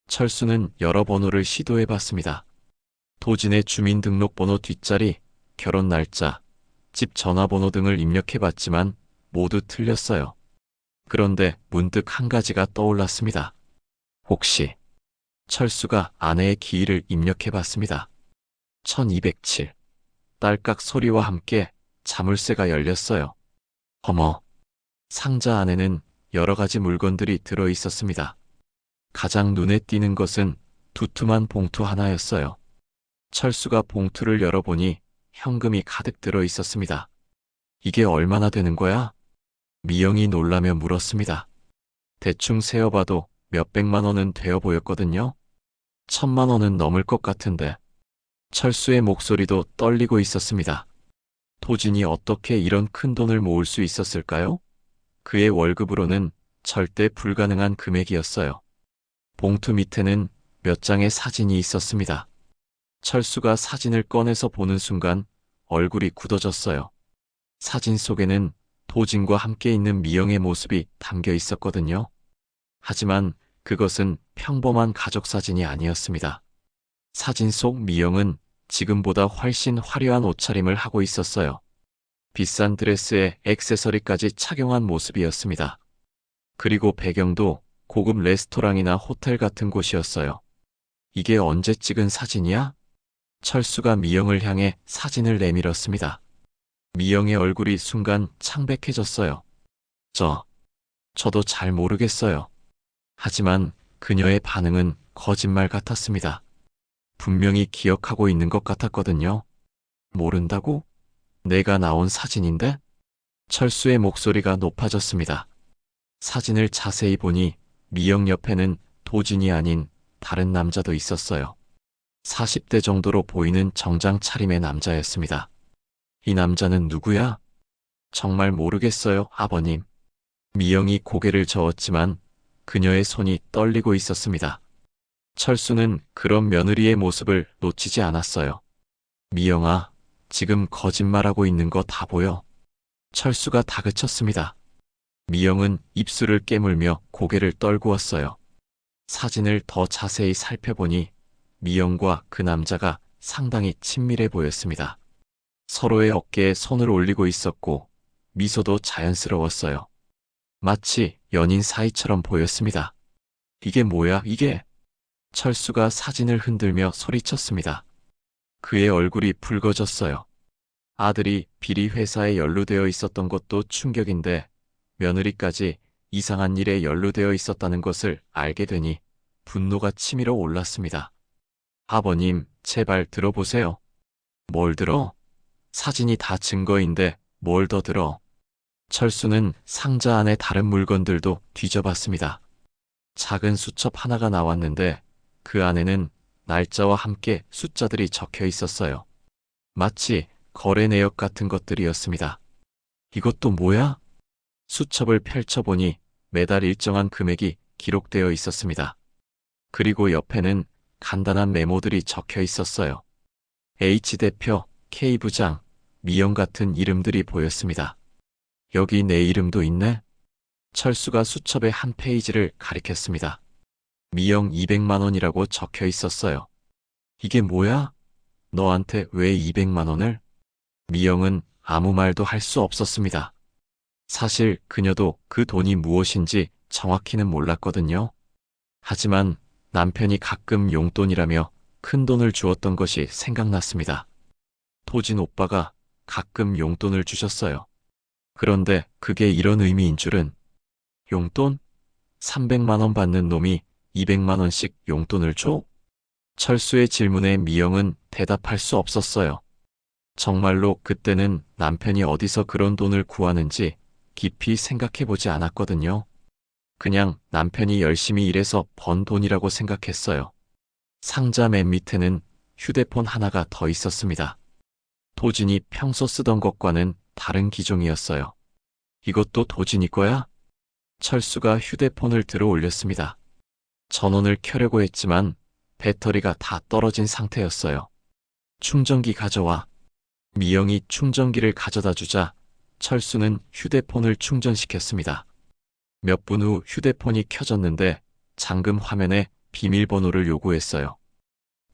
철수는 여러 번호를 시도해봤습니다. 도진의 주민등록번호 뒷자리, 결혼 날짜, 집 전화번호 등을 입력해봤지만 모두 틀렸어요. 그런데 문득 한 가지가 떠올랐습니다. 혹시 철수가 아내의 기일을 입력해봤습니다. 1207. 딸깍 소리와 함께 자물쇠가 열렸어요. 어머, 상자 안에는 여러 가지 물건들이 들어 있었습니다. 가장 눈에 띄는 것은 두툼한 봉투 하나였어요. 철수가 봉투를 열어보니 현금이 가득 들어 있었습니다. 이게 얼마나 되는 거야? 미영이 놀라며 물었습니다. 대충 세어봐도 몇백만 원은 되어 보였거든요. 1000만 원은 넘을 것 같은데. 철수의 목소리도 떨리고 있었습니다. 도진이 어떻게 이런 큰 돈을 모을 수 있었을까요? 그의 월급으로는 절대 불가능한 금액이었어요. 봉투 밑에는 몇 장의 사진이 있었습니다. 철수가 사진을 꺼내서 보는 순간 얼굴이 굳어졌어요. 사진 속에는 도진과 함께 있는 미영의 모습이 담겨 있었거든요. 하지만 그것은 평범한 가족 사진이 아니었습니다. 사진 속 미영은 지금보다 훨씬 화려한 옷차림을 하고 있었어요. 비싼 드레스에 액세서리까지 착용한 모습이었습니다. 그리고 배경도 고급 레스토랑이나 호텔 같은 곳이었어요. 이게 언제 찍은 사진이야? 철수가 미영을 향해 사진을 내밀었습니다. 미영의 얼굴이 순간 창백해졌어요. 저도 잘 모르겠어요. 하지만 그녀의 반응은 거짓말 같았습니다. 분명히 기억하고 있는 것 같았거든요. 모른다고? 내가 나온 사진인데? 철수의 목소리가 높아졌습니다. 사진을 자세히 보니 미영 옆에는 도진이 아닌 다른 남자도 있었어요. 40대 정도로 보이는 정장 차림의 남자였습니다. 이 남자는 누구야? 정말 모르겠어요, 아버님. 미영이 고개를 저었지만 그녀의 손이 떨리고 있었습니다. 철수는 그런 며느리의 모습을 놓치지 않았어요. 미영아, 지금 거짓말하고 있는 거 다 보여. 철수가 다그쳤습니다. 미영은 입술을 깨물며 고개를 떨구었어요. 사진을 더 자세히 살펴보니 미영과 그 남자가 상당히 친밀해 보였습니다. 서로의 어깨에 손을 올리고 있었고 미소도 자연스러웠어요. 마치 연인 사이처럼 보였습니다. 이게 뭐야, 이게? 철수가 사진을 흔들며 소리쳤습니다. 그의 얼굴이 붉어졌어요. 아들이 비리 회사에 연루되어 있었던 것도 충격인데 며느리까지 이상한 일에 연루되어 있었다는 것을 알게 되니 분노가 치밀어 올랐습니다. 아버님, 제발 들어보세요. 뭘 들어? 사진이 다 증거인데 뭘 더 들어? 철수는 상자 안에 다른 물건들도 뒤져봤습니다. 작은 수첩 하나가 나왔는데 그 안에는 날짜와 함께 숫자들이 적혀 있었어요. 마치 거래 내역 같은 것들이었습니다. 이것도 뭐야? 수첩을 펼쳐보니 매달 일정한 금액이 기록되어 있었습니다. 그리고 옆에는 간단한 메모들이 적혀 있었어요. H 대표, K 부장, 미영 같은 이름들이 보였습니다. 여기 내 이름도 있네? 철수가 수첩의 한 페이지를 가리켰습니다. 미영 200만 원이라고 적혀 있었어요. 이게 뭐야? 너한테 왜 200만 원을? 미영은 아무 말도 할 수 없었습니다. 사실 그녀도 그 돈이 무엇인지 정확히는 몰랐거든요. 하지만 남편이 가끔 용돈이라며 큰 돈을 주었던 것이 생각났습니다. 도진 오빠가 가끔 용돈을 주셨어요. 그런데 그게 이런 의미인 줄은. 용돈? 300만 원 받는 놈이 200만 원씩 용돈을 줘? 철수의 질문에 미영은 대답할 수 없었어요. 정말로 그때는 남편이 어디서 그런 돈을 구하는지 깊이 생각해보지 않았거든요. 그냥 남편이 열심히 일해서 번 돈이라고 생각했어요. 상자 맨 밑에는 휴대폰 하나가 더 있었습니다. 도진이 평소 쓰던 것과는 다른 기종이었어요. 이것도 도진이 거야? 철수가 휴대폰을 들어 올렸습니다. 전원을 켜려고 했지만 배터리가 다 떨어진 상태였어요. 충전기 가져와. 미영이 충전기를 가져다 주자 철수는 휴대폰을 충전시켰습니다. 몇 분 후 휴대폰이 켜졌는데 잠금 화면에 비밀번호를 요구했어요.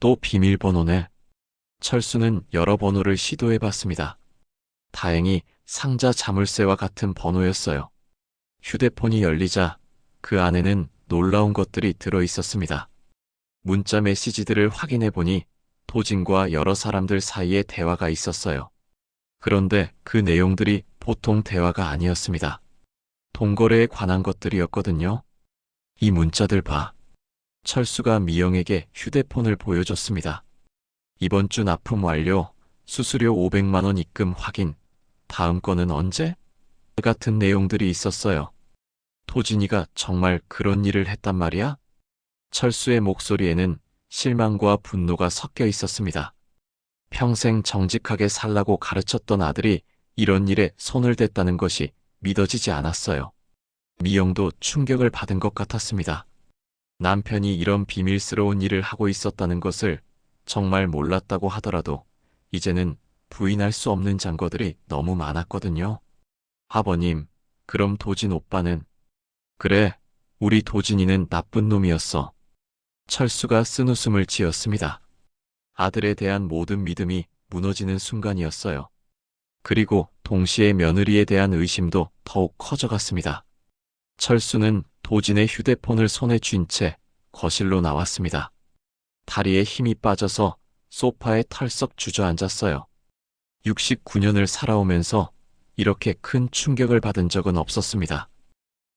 또 비밀번호네. 철수는 여러 번호를 시도해봤습니다. 다행히 상자 자물쇠와 같은 번호였어요. 휴대폰이 열리자 그 안에는 놀라운 것들이 들어있었습니다. 문자 메시지들을 확인해보니 도진과 여러 사람들 사이에 대화가 있었어요. 그런데 그 내용들이 보통 대화가 아니었습니다. 돈거래에 관한 것들이었거든요. 이 문자들 봐. 철수가 미영에게 휴대폰을 보여줬습니다. 이번 주 납품 완료, 수수료 500만 원 입금 확인, 다음 건은 언제? 같은 내용들이 있었어요. 도진이가 정말 그런 일을 했단 말이야? 철수의 목소리에는 실망과 분노가 섞여 있었습니다. 평생 정직하게 살라고 가르쳤던 아들이 이런 일에 손을 댔다는 것이 믿어지지 않았어요. 미영도 충격을 받은 것 같았습니다. 남편이 이런 비밀스러운 일을 하고 있었다는 것을 정말 몰랐다고 하더라도 이제는 부인할 수 없는 증거들이 너무 많았거든요. 아버님, 그럼 도진 오빠는? 그래, 우리 도진이는 나쁜 놈이었어. 철수가 쓴웃음을 지었습니다. 아들에 대한 모든 믿음이 무너지는 순간이었어요. 그리고 동시에 며느리에 대한 의심도 더욱 커져갔습니다. 철수는 도진의 휴대폰을 손에 쥔 채 거실로 나왔습니다. 다리에 힘이 빠져서 소파에 털썩 주저앉았어요. 69년을 살아오면서 이렇게 큰 충격을 받은 적은 없었습니다.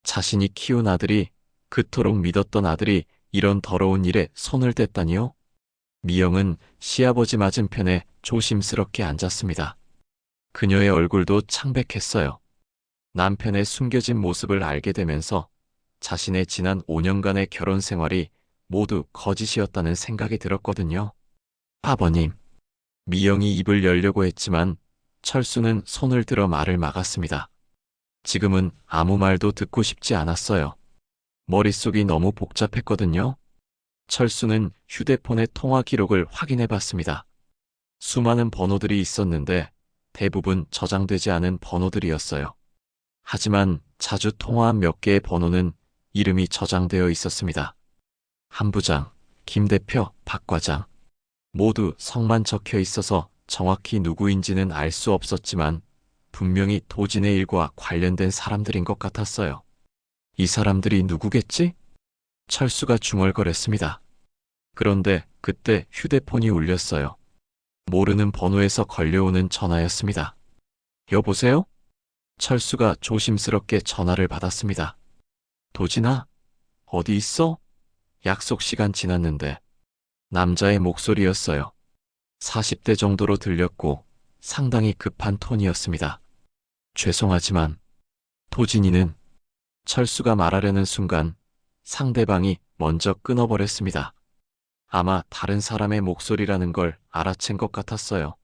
자신이 키운 아들이, 그토록 믿었던 아들이 이런 더러운 일에 손을 댔다니요? 미영은 시아버지 맞은편에 조심스럽게 앉았습니다. 그녀의 얼굴도 창백했어요. 남편의 숨겨진 모습을 알게 되면서 자신의 지난 5년간의 결혼 생활이 모두 거짓이었다는 생각이 들었거든요. 아버님. 미영이 입을 열려고 했지만 철수는 손을 들어 말을 막았습니다. 지금은 아무 말도 듣고 싶지 않았어요. 머릿속이 너무 복잡했거든요. 철수는 휴대폰의 통화 기록을 확인해 봤습니다. 수많은 번호들이 있었는데 대부분 저장되지 않은 번호들이었어요. 하지만 자주 통화한 몇 개의 번호는 이름이 저장되어 있었습니다. 한 부장, 김 대표, 박 과장. 모두 성만 적혀 있어서 정확히 누구인지는 알 수 없었지만 분명히 도진의 일과 관련된 사람들인 것 같았어요. 이 사람들이 누구겠지? 철수가 중얼거렸습니다. 그런데 그때 휴대폰이 울렸어요. 모르는 번호에서 걸려오는 전화였습니다. 여보세요? 철수가 조심스럽게 전화를 받았습니다. 도진아, 어디 있어? 약속 시간 지났는데. 남자의 목소리였어요. 40대 정도로 들렸고 상당히 급한 톤이었습니다. 죄송하지만 도진이는 철수가 말하려는 순간 상대방이 먼저 끊어버렸습니다. 아마 다른 사람의 목소리라는 걸 알아챈 것 같았어요.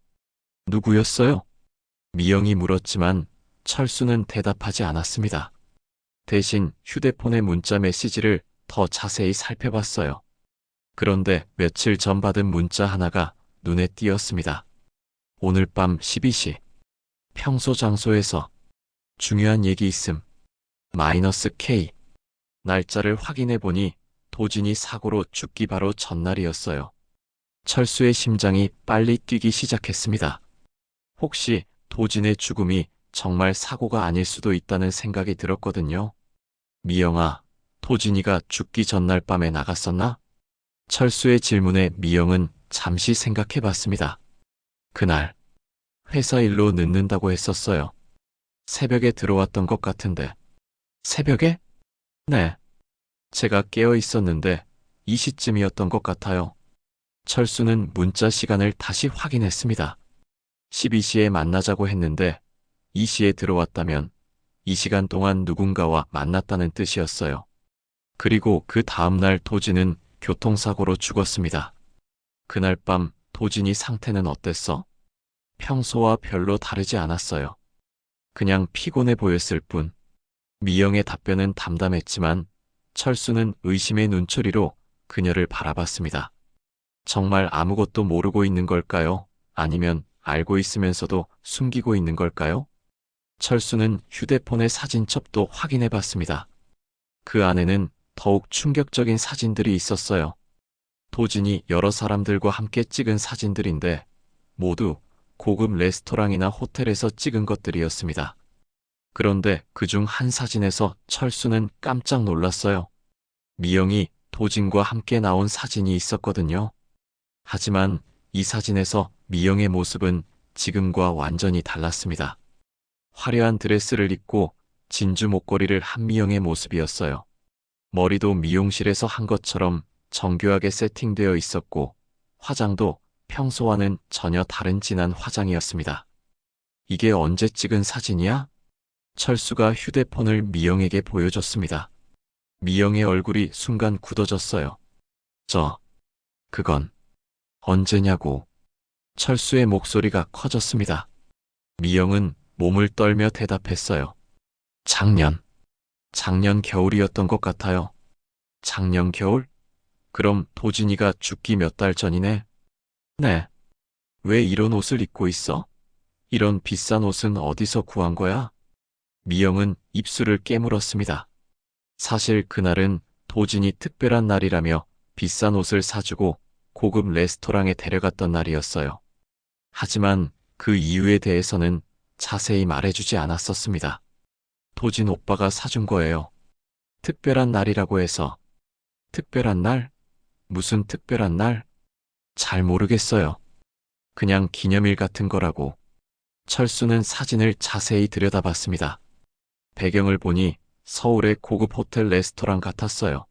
누구였어요? 미영이 물었지만 철수는 대답하지 않았습니다. 대신 휴대폰의 문자 메시지를 더 자세히 살펴봤어요. 그런데 며칠 전 받은 문자 하나가 눈에 띄었습니다. 오늘 밤 12시. 평소 장소에서. 중요한 얘기 있음. -K. 날짜를 확인해 보니 도진이 사고로 죽기 바로 전날이었어요. 철수의 심장이 빨리 뛰기 시작했습니다. 혹시 도진의 죽음이 정말 사고가 아닐 수도 있다는 생각이 들었거든요. 미영아, 도진이가 죽기 전날 밤에 나갔었나? 철수의 질문에 미영은 잠시 생각해 봤습니다. 그날 회사 일로 늦는다고 했었어요. 새벽에 들어왔던 것 같은데. 새벽에? 네. 제가 깨어 있었는데 이 시쯤이었던 것 같아요. 철수는 문자 시간을 다시 확인했습니다. 12시에 만나자고 했는데 이 시에 들어왔다면 이 시간 동안 누군가와 만났다는 뜻이었어요. 그리고 그 다음날 도진은 교통사고로 죽었습니다. 그날 밤 도진이 상태는 어땠어? 평소와 별로 다르지 않았어요. 그냥 피곤해 보였을 뿐. 미영의 답변은 담담했지만 철수는 의심의 눈초리로 그녀를 바라봤습니다. 정말 아무것도 모르고 있는 걸까요? 아니면 알고 있으면서도 숨기고 있는 걸까요? 철수는 휴대폰의 사진첩도 확인해 봤습니다. 그 안에는 더욱 충격적인 사진들이 있었어요. 도진이 여러 사람들과 함께 찍은 사진들인데 모두 고급 레스토랑이나 호텔에서 찍은 것들이었습니다. 그런데 그중 한 사진에서 철수는 깜짝 놀랐어요. 미영이 도진과 함께 나온 사진이 있었거든요. 하지만 이 사진에서 미영의 모습은 지금과 완전히 달랐습니다. 화려한 드레스를 입고 진주 목걸이를 한 미영의 모습이었어요. 머리도 미용실에서 한 것처럼 정교하게 세팅되어 있었고 화장도 평소와는 전혀 다른 진한 화장이었습니다. 이게 언제 찍은 사진이야? 철수가 휴대폰을 미영에게 보여줬습니다. 미영의 얼굴이 순간 굳어졌어요. 그건 언제냐고. 철수의 목소리가 커졌습니다. 미영은 몸을 떨며 대답했어요. 작년 겨울이었던 것 같아요. 작년 겨울? 그럼 도진이가 죽기 몇 달 전이네? 네. 왜 이런 옷을 입고 있어? 이런 비싼 옷은 어디서 구한 거야? 미영은 입술을 깨물었습니다. 사실 그날은 도진이 특별한 날이라며 비싼 옷을 사주고 고급 레스토랑에 데려갔던 날이었어요. 하지만 그 이유에 대해서는 자세히 말해주지 않았었습니다. 도진 오빠가 사준 거예요. 특별한 날이라고 해서. 특별한 날? 무슨 특별한 날? 잘 모르겠어요. 그냥 기념일 같은 거라고. 철수는 사진을 자세히 들여다봤습니다. 배경을 보니 서울의 고급 호텔 레스토랑 같았어요.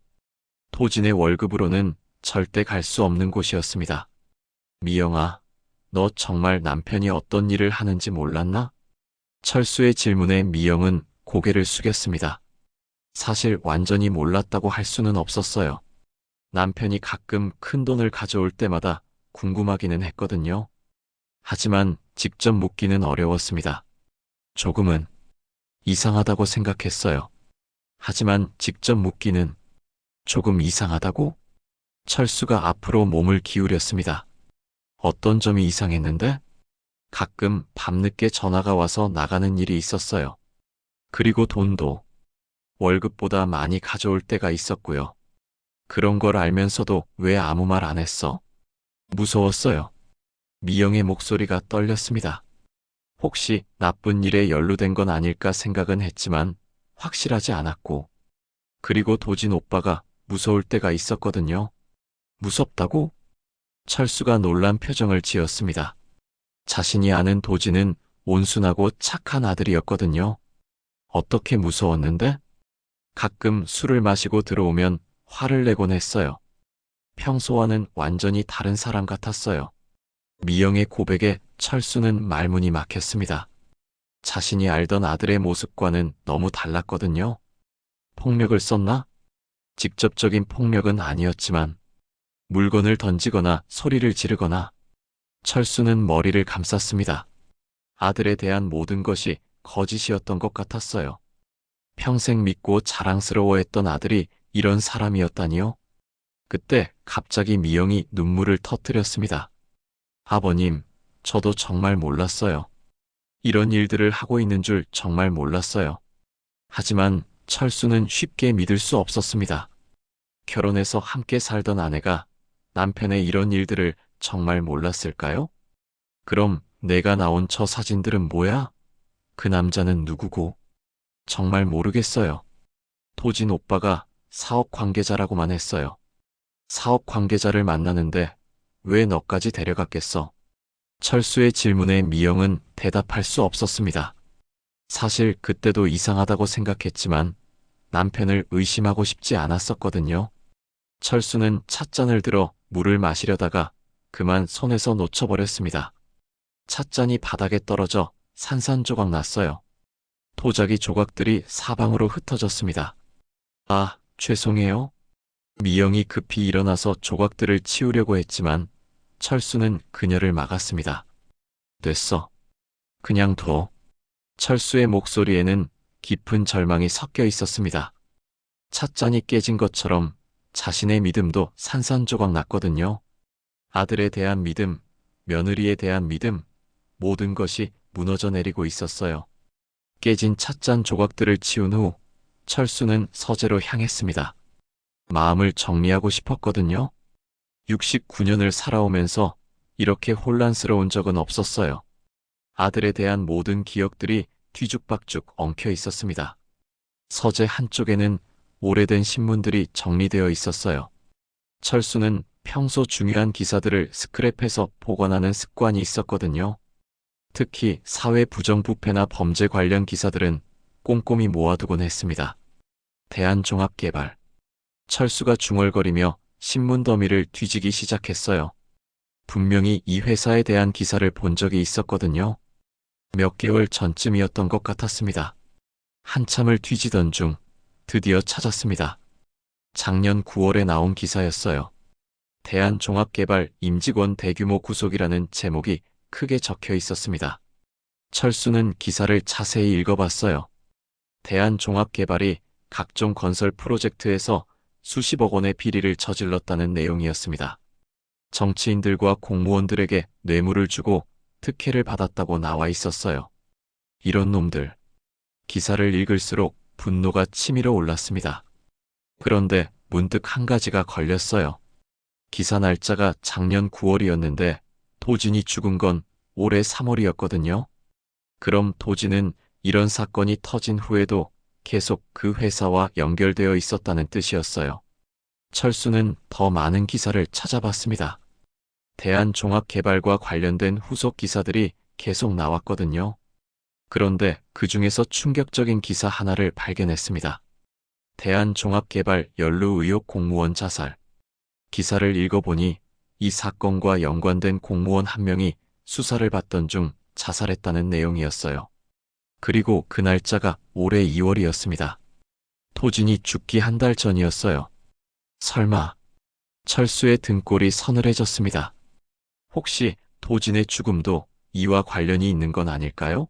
도진의 월급으로는 절대 갈 수 없는 곳이었습니다. 미영아, 너 정말 남편이 어떤 일을 하는지 몰랐나? 철수의 질문에 미영은 고개를 숙였습니다. 사실 완전히 몰랐다고 할 수는 없었어요. 남편이 가끔 큰 돈을 가져올 때마다 궁금하기는 했거든요. 하지만 직접 묻기는 어려웠습니다. 조금은 이상하다고 생각했어요. 하지만 직접 묻기는 조금 이상하다고? 철수가 앞으로 몸을 기울였습니다. 어떤 점이 이상했는데? 가끔 밤늦게 전화가 와서 나가는 일이 있었어요. 그리고 돈도 월급보다 많이 가져올 때가 있었고요. 그런 걸 알면서도 왜 아무 말 안 했어? 무서웠어요. 미영의 목소리가 떨렸습니다. 혹시 나쁜 일에 연루된 건 아닐까 생각은 했지만 확실하지 않았고, 그리고 도진 오빠가 무서울 때가 있었거든요. 무섭다고? 철수가 놀란 표정을 지었습니다. 자신이 아는 도진은 온순하고 착한 아들이었거든요. 어떻게 무서웠는데? 가끔 술을 마시고 들어오면 화를 내곤 했어요. 평소와는 완전히 다른 사람 같았어요. 미영의 고백에 철수는 말문이 막혔습니다. 자신이 알던 아들의 모습과는 너무 달랐거든요. 폭력을 썼나? 직접적인 폭력은 아니었지만 물건을 던지거나 소리를 지르거나. 철수는 머리를 감쌌습니다. 아들에 대한 모든 것이 거짓이었던 것 같았어요. 평생 믿고 자랑스러워했던 아들이 이런 사람이었다니요? 그때 갑자기 미영이 눈물을 터뜨렸습니다. 아버님, 저도 정말 몰랐어요. 이런 일들을 하고 있는 줄 정말 몰랐어요. 하지만 철수는 쉽게 믿을 수 없었습니다. 결혼해서 함께 살던 아내가 남편의 이런 일들을 정말 몰랐을까요? 그럼 내가 나온 저 사진들은 뭐야? 그 남자는 누구고? 정말 모르겠어요. 도진 오빠가 사업 관계자라고만 했어요. 사업 관계자를 만나는데 왜 너까지 데려갔겠어? 철수의 질문에 미영은 대답할 수 없었습니다. 사실 그때도 이상하다고 생각했지만 남편을 의심하고 싶지 않았었거든요. 철수는 찻잔을 들어 물을 마시려다가 그만 손에서 놓쳐버렸습니다. 찻잔이 바닥에 떨어져 산산조각 났어요. 도자기 조각들이 사방으로 흩어졌습니다. 아, 죄송해요. 미영이 급히 일어나서 조각들을 치우려고 했지만 철수는 그녀를 막았습니다. 됐어. 그냥 둬. 철수의 목소리에는 깊은 절망이 섞여 있었습니다. 찻잔이 깨진 것처럼 자신의 믿음도 산산조각 났거든요. 아들에 대한 믿음, 며느리에 대한 믿음, 모든 것이 무너져 내리고 있었어요. 깨진 찻잔 조각들을 치운 후 철수는 서재로 향했습니다. 마음을 정리하고 싶었거든요. 69년을 살아오면서 이렇게 혼란스러운 적은 없었어요. 아들에 대한 모든 기억들이 뒤죽박죽 엉켜 있었습니다. 서재 한쪽에는 오래된 신문들이 정리되어 있었어요. 철수는 평소 중요한 기사들을 스크랩해서 보관하는 습관이 있었거든요. 특히 사회 부정부패나 범죄 관련 기사들은 꼼꼼히 모아두곤 했습니다. 대한종합개발. 철수가 중얼거리며 신문 더미를 뒤지기 시작했어요. 분명히 이 회사에 대한 기사를 본 적이 있었거든요. 몇 개월 전쯤이었던 것 같았습니다. 한참을 뒤지던 중 드디어 찾았습니다. 작년 9월에 나온 기사였어요. 대한종합개발 임직원 대규모 구속이라는 제목이 크게 적혀 있었습니다. 철수는 기사를 자세히 읽어봤어요. 대한종합개발이 각종 건설 프로젝트에서 수십억 원의 비리를 저질렀다는 내용이었습니다. 정치인들과 공무원들에게 뇌물을 주고 특혜를 받았다고 나와 있었어요. 이런 놈들. 기사를 읽을수록 분노가 치밀어 올랐습니다. 그런데 문득 한 가지가 걸렸어요. 기사 날짜가 작년 9월이었는데 도진이 죽은 건 올해 3월이었거든요. 그럼 도진은 이런 사건이 터진 후에도 계속 그 회사와 연결되어 있었다는 뜻이었어요. 철수는 더 많은 기사를 찾아봤습니다. 대한종합개발과 관련된 후속 기사들이 계속 나왔거든요. 그런데 그 중에서 충격적인 기사 하나를 발견했습니다. 대한종합개발 연루 의혹 공무원 자살. 기사를 읽어보니 이 사건과 연관된 공무원 한 명이 수사를 받던 중 자살했다는 내용이었어요. 그리고 그 날짜가 올해 2월이었습니다. 도진이 죽기 한 달 전이었어요. 설마. 철수의 등골이 서늘해졌습니다. 혹시 도진의 죽음도 이와 관련이 있는 건 아닐까요?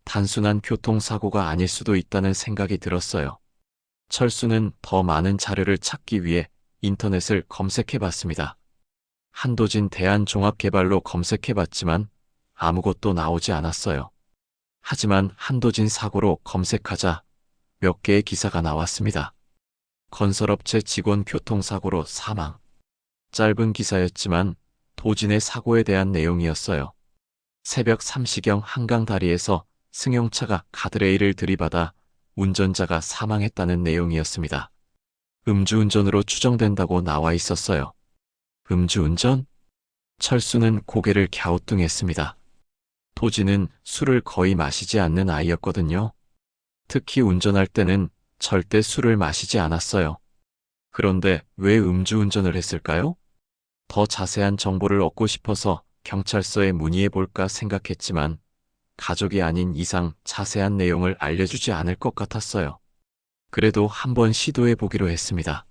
단순한 교통사고가 아닐 수도 있다는 생각이 들었어요. 철수는 더 많은 자료를 찾기 위해 인터넷을 검색해봤습니다. 한도진 대한종합개발로 검색해봤지만 아무것도 나오지 않았어요. 하지만 한도진 사고로 검색하자 몇 개의 기사가 나왔습니다. 건설업체 직원 교통사고로 사망. 짧은 기사였지만 도진의 사고에 대한 내용이었어요. 새벽 3시경 한강 다리에서 승용차가 가드레일을 들이받아 운전자가 사망했다는 내용이었습니다. 음주운전으로 추정된다고 나와 있었어요. 음주운전? 철수는 고개를 갸우뚱했습니다. 도진은 술을 거의 마시지 않는 아이였거든요. 특히 운전할 때는 절대 술을 마시지 않았어요. 그런데 왜 음주운전을 했을까요? 더 자세한 정보를 얻고 싶어서 경찰서에 문의해볼까 생각했지만 가족이 아닌 이상 자세한 내용을 알려주지 않을 것 같았어요. 그래도 한번 시도해보기로 했습니다.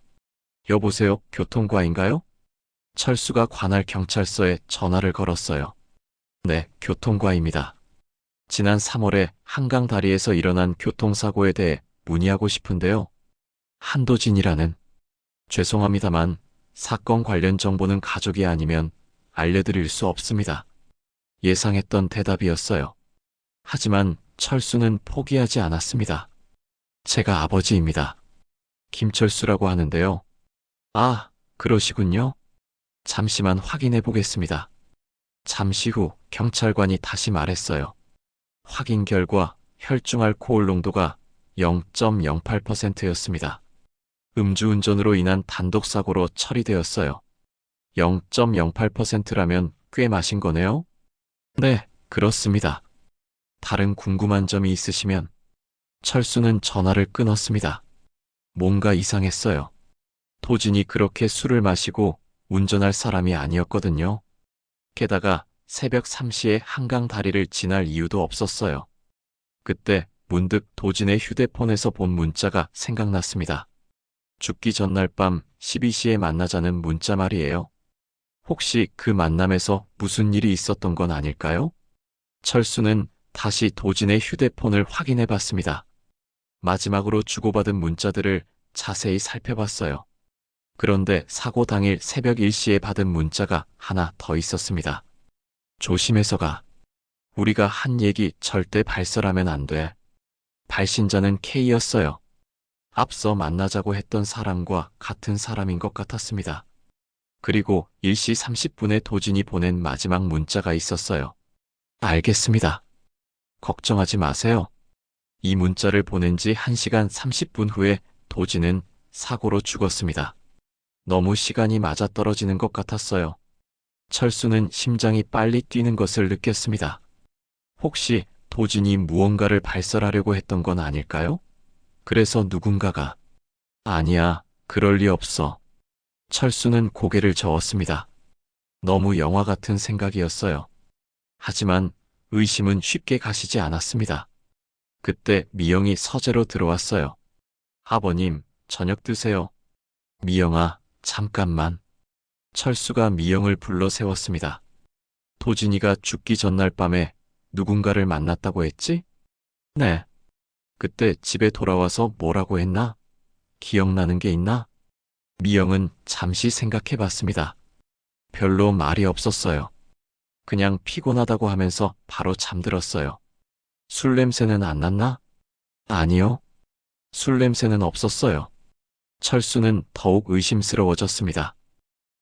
여보세요, 교통과인가요? 철수가 관할 경찰서에 전화를 걸었어요. 네, 교통과입니다. 지난 3월에 한강 다리에서 일어난 교통사고에 대해 문의하고 싶은데요. 한도진이라는. 죄송합니다만 사건 관련 정보는 가족이 아니면 알려드릴 수 없습니다. 예상했던 대답이었어요. 하지만 철수는 포기하지 않았습니다. 제가 아버지입니다. 김철수라고 하는데요. 아, 그러시군요. 잠시만 확인해 보겠습니다. 잠시 후 경찰관이 다시 말했어요. 확인 결과 혈중 알코올 농도가 0.08%였습니다. 음주운전으로 인한 단독사고로 처리되었어요. 0.08%라면 꽤 마신 거네요? 네, 그렇습니다. 다른 궁금한 점이 있으시면. 철수는 전화를 끊었습니다. 뭔가 이상했어요. 도진이 그렇게 술을 마시고 운전할 사람이 아니었거든요. 게다가 새벽 3시에 한강 다리를 지날 이유도 없었어요. 그때 문득 도진의 휴대폰에서 본 문자가 생각났습니다. 죽기 전날 밤 12시에 만나자는 문자 말이에요. 혹시 그 만남에서 무슨 일이 있었던 건 아닐까요? 철수는 다시 도진의 휴대폰을 확인해 봤습니다. 마지막으로 주고받은 문자들을 자세히 살펴봤어요. 그런데 사고 당일 새벽 1시에 받은 문자가 하나 더 있었습니다. 조심해서 가. 우리가 한 얘기 절대 발설하면 안 돼. 발신자는 K였어요. 앞서 만나자고 했던 사람과 같은 사람인 것 같았습니다. 그리고 1시 30분에 도진이 보낸 마지막 문자가 있었어요. 알겠습니다. 걱정하지 마세요. 이 문자를 보낸 지 1시간 30분 후에 도진은 사고로 죽었습니다. 너무 시간이 맞아떨어지는 것 같았어요. 철수는 심장이 빨리 뛰는 것을 느꼈습니다. 혹시 도진이 무언가를 발설하려고 했던 건 아닐까요? 그래서 누군가가 아니야, 그럴 리 없어. 철수는 고개를 저었습니다. 너무 영화 같은 생각이었어요. 하지만 의심은 쉽게 가시지 않았습니다. 그때 미영이 서재로 들어왔어요. 아버님, 저녁 드세요. 미영아, 잠깐만. 철수가 미영을 불러 세웠습니다. 도진이가 죽기 전날 밤에 누군가를 만났다고 했지? 네. 그때 집에 돌아와서 뭐라고 했나? 기억나는 게 있나? 미영은 잠시 생각해 봤습니다. 별로 말이 없었어요. 그냥 피곤하다고 하면서 바로 잠들었어요. 술 냄새는 안 났나? 아니요. 술 냄새는 없었어요. 철수는 더욱 의심스러워졌습니다.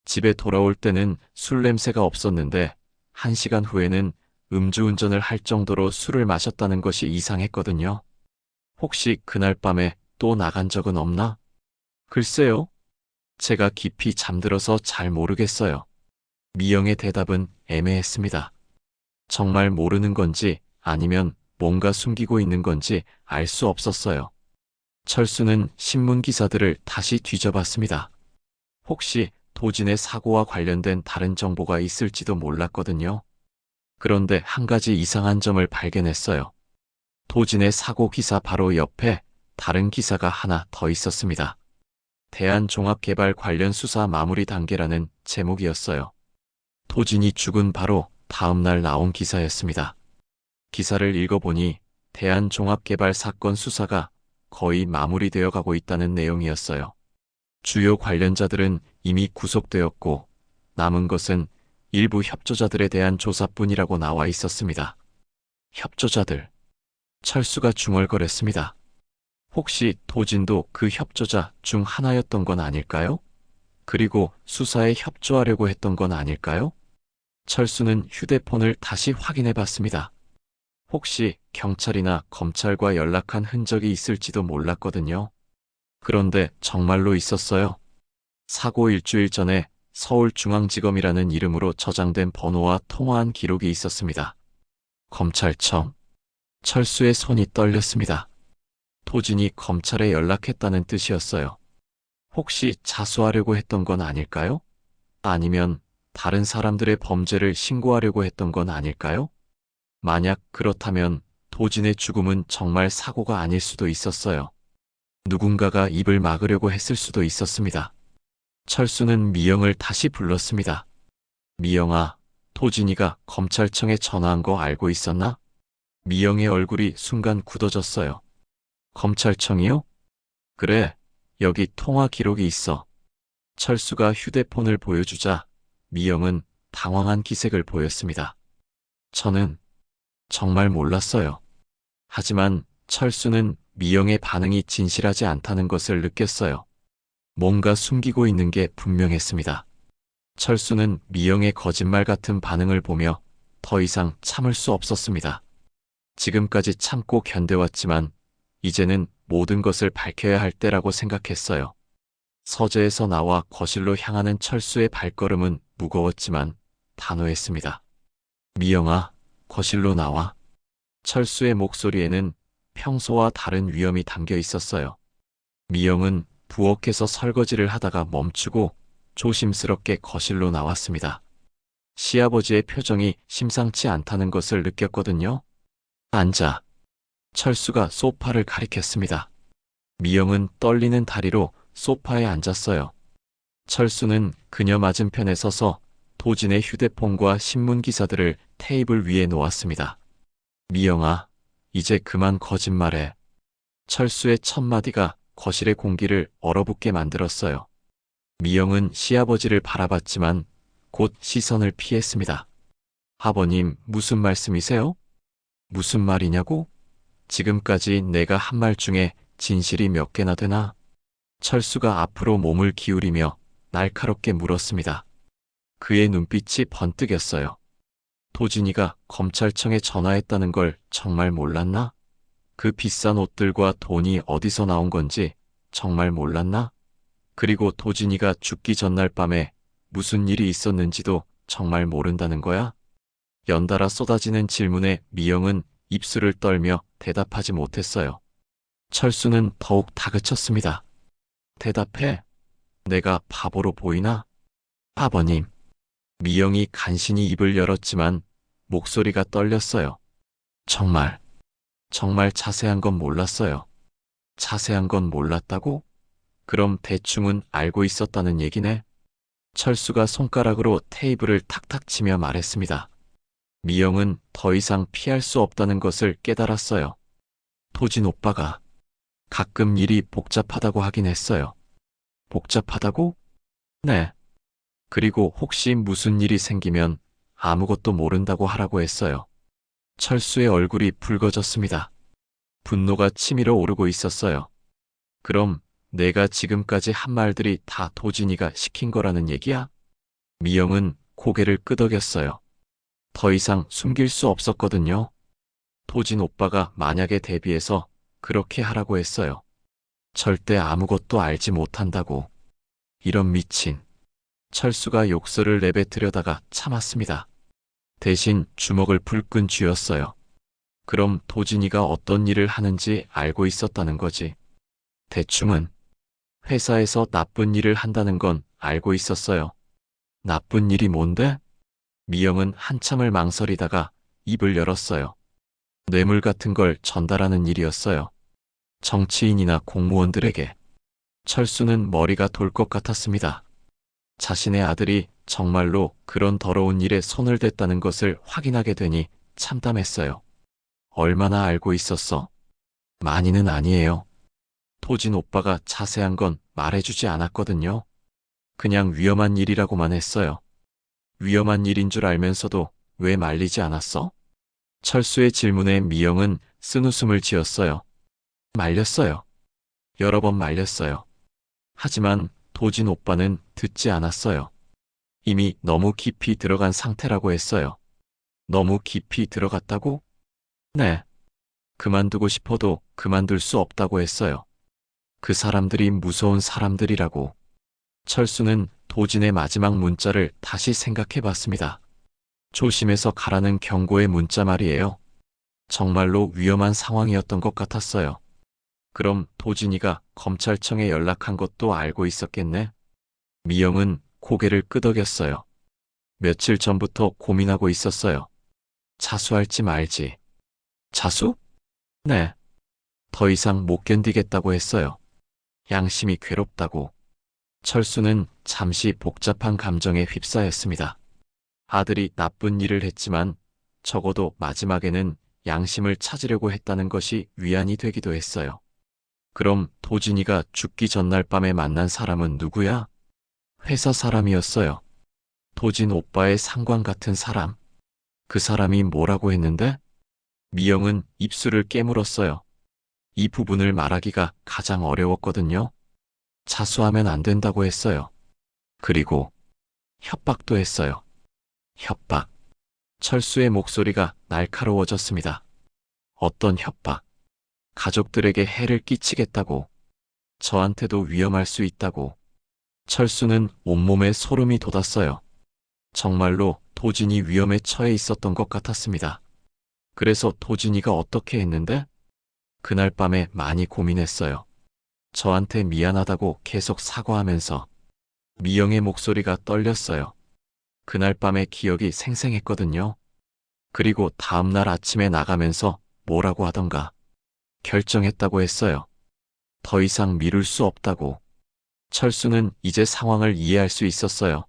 집에 돌아올 때는 술 냄새가 없었는데 1시간 후에는 음주운전을 할 정도로 술을 마셨다는 것이 이상했거든요. 혹시 그날 밤에 또 나간 적은 없나? 글쎄요. 제가 깊이 잠들어서 잘 모르겠어요. 미영의 대답은 애매했습니다. 정말 모르는 건지 아니면 뭔가 숨기고 있는 건지 알 수 없었어요. 철수는 신문 기사들을 다시 뒤져봤습니다. 혹시 도진의 사고와 관련된 다른 정보가 있을지도 몰랐거든요. 그런데 한 가지 이상한 점을 발견했어요. 도진의 사고 기사 바로 옆에 다른 기사가 하나 더 있었습니다. 대한종합개발 관련 수사 마무리 단계라는 제목이었어요. 도진이 죽은 바로 다음 날 나온 기사였습니다. 기사를 읽어보니 대한종합개발 사건 수사가 거의 마무리되어 가고 있다는 내용이었어요. 주요 관련자들은 이미 구속되었고 남은 것은 일부 협조자들에 대한 조사뿐이라고 나와 있었습니다. 협조자들. 철수가 중얼거렸습니다. 혹시 도진도 그 협조자 중 하나였던 건 아닐까요? 그리고 수사에 협조하려고 했던 건 아닐까요? 철수는 휴대폰을 다시 확인해 봤습니다. 혹시 경찰이나 검찰과 연락한 흔적이 있을지도 몰랐거든요. 그런데 정말로 있었어요. 사고 일주일 전에 서울중앙지검이라는 이름으로 저장된 번호와 통화한 기록이 있었습니다. 검찰청. 철수의 손이 떨렸습니다. 도진이 검찰에 연락했다는 뜻이었어요. 혹시 자수하려고 했던 건 아닐까요? 아니면 다른 사람들의 범죄를 신고하려고 했던 건 아닐까요? 만약 그렇다면 도진의 죽음은 정말 사고가 아닐 수도 있었어요. 누군가가 입을 막으려고 했을 수도 있었습니다. 철수는 미영을 다시 불렀습니다. 미영아, 도진이가 검찰청에 전화한 거 알고 있었나? 미영의 얼굴이 순간 굳어졌어요. 검찰청이요? 그래, 여기 통화 기록이 있어. 철수가 휴대폰을 보여주자 미영은 당황한 기색을 보였습니다. 저는 정말 몰랐어요. 하지만 철수는 미영의 반응이 진실하지 않다는 것을 느꼈어요. 뭔가 숨기고 있는 게 분명했습니다. 철수는 미영의 거짓말 같은 반응을 보며 더 이상 참을 수 없었습니다. 지금까지 참고 견뎌왔지만 이제는 모든 것을 밝혀야 할 때라고 생각했어요. 서재에서 나와 거실로 향하는 철수의 발걸음은 무거웠지만 단호했습니다. 미영아, 거실로 나와. 철수의 목소리에는 평소와 다른 위험이 담겨 있었어요. 미영은 부엌에서 설거지를 하다가 멈추고 조심스럽게 거실로 나왔습니다. 시아버지의 표정이 심상치 않다는 것을 느꼈거든요. 앉아. 철수가 소파를 가리켰습니다. 미영은 떨리는 다리로 소파에 앉았어요. 철수는 그녀 맞은편에 서서 도진의 휴대폰과 신문 기사들을 테이블 위에 놓았습니다. 미영아, 이제 그만 거짓말해. 철수의 첫 마디가 거실의 공기를 얼어붙게 만들었어요. 미영은 시아버지를 바라봤지만 곧 시선을 피했습니다. 아버님, 무슨 말씀이세요? 무슨 말이냐고? 지금까지 내가 한 말 중에 진실이 몇 개나 되나? 철수가 앞으로 몸을 기울이며 날카롭게 물었습니다. 그의 눈빛이 번뜩였어요. 도진이가 검찰청에 전화했다는 걸 정말 몰랐나? 그 비싼 옷들과 돈이 어디서 나온 건지 정말 몰랐나? 그리고 도진이가 죽기 전날 밤에 무슨 일이 있었는지도 정말 모른다는 거야? 연달아 쏟아지는 질문에 미영은 입술을 떨며 대답하지 못했어요. 철수는 더욱 다그쳤습니다. 대답해. 내가 바보로 보이나? 아버님. 미영이 간신히 입을 열었지만 목소리가 떨렸어요. 정말 자세한 건 몰랐어요. 자세한 건 몰랐다고? 그럼 대충은 알고 있었다는 얘기네? 철수가 손가락으로 테이블을 탁탁 치며 말했습니다. 미영은 더 이상 피할 수 없다는 것을 깨달았어요. 도진 오빠가 가끔 일이 복잡하다고 하긴 했어요. 복잡하다고? 네. 그리고 혹시 무슨 일이 생기면 아무것도 모른다고 하라고 했어요. 철수의 얼굴이 붉어졌습니다. 분노가 치밀어 오르고 있었어요. 그럼 내가 지금까지 한 말들이 다 도진이가 시킨 거라는 얘기야? 미영은 고개를 끄덕였어요. 더 이상 숨길 수 없었거든요. 도진 오빠가 만약에 대비해서 그렇게 하라고 했어요. 절대 아무것도 알지 못한다고. 이런 미친. 철수가 욕설을 내뱉으려다가 참았습니다. 대신 주먹을 불끈 쥐었어요. 그럼 도진이가 어떤 일을 하는지 알고 있었다는 거지. 대충은 회사에서 나쁜 일을 한다는 건 알고 있었어요. 나쁜 일이 뭔데? 미영은 한참을 망설이다가 입을 열었어요. 뇌물 같은 걸 전달하는 일이었어요. 정치인이나 공무원들에게. 철수는 머리가 돌 것 같았습니다. 자신의 아들이 정말로 그런 더러운 일에 손을 댔다는 것을 확인하게 되니 참담했어요. 얼마나 알고 있었어? 많이는 아니에요. 토진 오빠가 자세한 건 말해주지 않았거든요. 그냥 위험한 일이라고만 했어요. 위험한 일인 줄 알면서도 왜 말리지 않았어? 철수의 질문에 미영은 쓴웃음을 지었어요. 말렸어요. 여러 번 말렸어요. 하지만 도진 오빠는 듣지 않았어요. 이미 너무 깊이 들어간 상태라고 했어요. 너무 깊이 들어갔다고? 네. 그만두고 싶어도 그만둘 수 없다고 했어요. 그 사람들이 무서운 사람들이라고. 철수는 도진의 마지막 문자를 다시 생각해 봤습니다. 조심해서 가라는 경고의 문자 말이에요. 정말로 위험한 상황이었던 것 같았어요. 그럼 도진이가 검찰청에 연락한 것도 알고 있었겠네? 미영은 고개를 끄덕였어요. 며칠 전부터 고민하고 있었어요. 자수할지 말지. 자수? 네. 더 이상 못 견디겠다고 했어요. 양심이 괴롭다고. 철수는 잠시 복잡한 감정에 휩싸였습니다. 아들이 나쁜 일을 했지만 적어도 마지막에는 양심을 찾으려고 했다는 것이 위안이 되기도 했어요. 그럼 도진이가 죽기 전날 밤에 만난 사람은 누구야? 회사 사람이었어요. 도진 오빠의 상관 같은 사람. 그 사람이 뭐라고 했는데? 미영은 입술을 깨물었어요. 이 부분을 말하기가 가장 어려웠거든요. 자수하면 안 된다고 했어요. 그리고 협박도 했어요. 협박. 철수의 목소리가 날카로워졌습니다. 어떤 협박? 가족들에게 해를 끼치겠다고. 저한테도 위험할 수 있다고. 철수는 온몸에 소름이 돋았어요. 정말로 도진이 위험에 처해 있었던 것 같았습니다. 그래서 도진이가 어떻게 했는데? 그날 밤에 많이 고민했어요. 저한테 미안하다고 계속 사과하면서. 미영의 목소리가 떨렸어요. 그날 밤의 기억이 생생했거든요. 그리고 다음날 아침에 나가면서 뭐라고 하던가. 결정했다고 했어요. 더 이상 미룰 수 없다고. 철수는 이제 상황을 이해할 수 있었어요.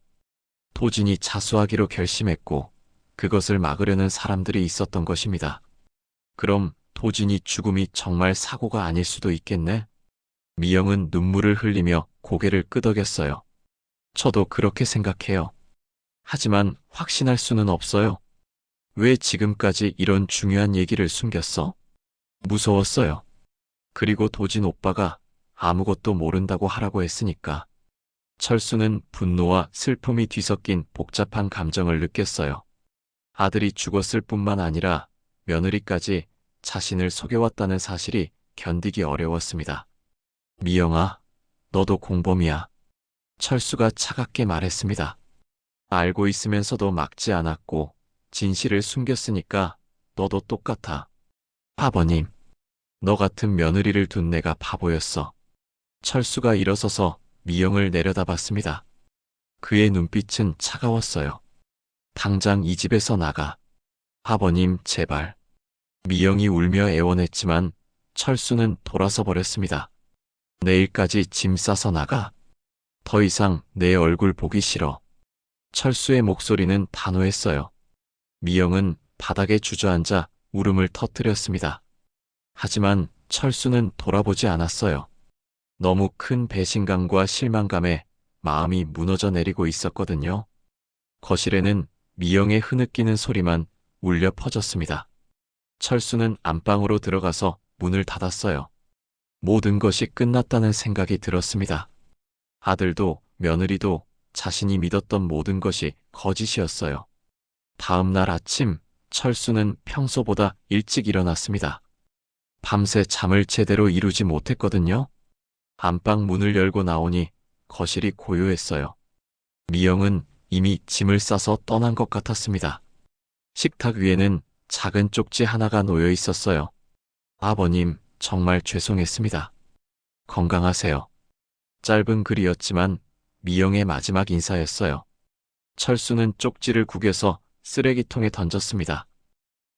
도진이 자수하기로 결심했고 그것을 막으려는 사람들이 있었던 것입니다. 그럼 도진이 죽음이 정말 사고가 아닐 수도 있겠네? 미영은 눈물을 흘리며 고개를 끄덕였어요. 저도 그렇게 생각해요. 하지만 확신할 수는 없어요. 왜 지금까지 이런 중요한 얘기를 숨겼어? 무서웠어요. 그리고 도진 오빠가 아무것도 모른다고 하라고 했으니까. 철수는 분노와 슬픔이 뒤섞인 복잡한 감정을 느꼈어요. 아들이 죽었을 뿐만 아니라 며느리까지 자신을 속여왔다는 사실이 견디기 어려웠습니다. 미영아, 너도 공범이야. 철수가 차갑게 말했습니다. 알고 있으면서도 막지 않았고 진실을 숨겼으니까 너도 똑같아. 아버님, 너 같은 며느리를 둔 내가 바보였어. 철수가 일어서서 미영을 내려다봤습니다. 그의 눈빛은 차가웠어요. 당장 이 집에서 나가. 아버님, 제발. 미영이 울며 애원했지만 철수는 돌아서 버렸습니다. 내일까지 짐 싸서 나가. 더 이상 내 얼굴 보기 싫어. 철수의 목소리는 단호했어요. 미영은 바닥에 주저앉아 울음을 터뜨렸습니다. 하지만 철수는 돌아보지 않았어요. 너무 큰 배신감과 실망감에 마음이 무너져 내리고 있었거든요. 거실에는 미영의 흐느끼는 소리만 울려 퍼졌습니다. 철수는 안방으로 들어가서 문을 닫았어요. 모든 것이 끝났다는 생각이 들었습니다. 아들도 며느리도 자신이 믿었던 모든 것이 거짓이었어요. 다음 날 아침 철수는 평소보다 일찍 일어났습니다. 밤새 잠을 제대로 이루지 못했거든요. 안방 문을 열고 나오니 거실이 고요했어요. 미영은 이미 짐을 싸서 떠난 것 같았습니다. 식탁 위에는 작은 쪽지 하나가 놓여 있었어요. 아버님, 정말 죄송했습니다. 건강하세요. 짧은 글이었지만 미영의 마지막 인사였어요. 철수는 쪽지를 구겨서 쓰레기통에 던졌습니다.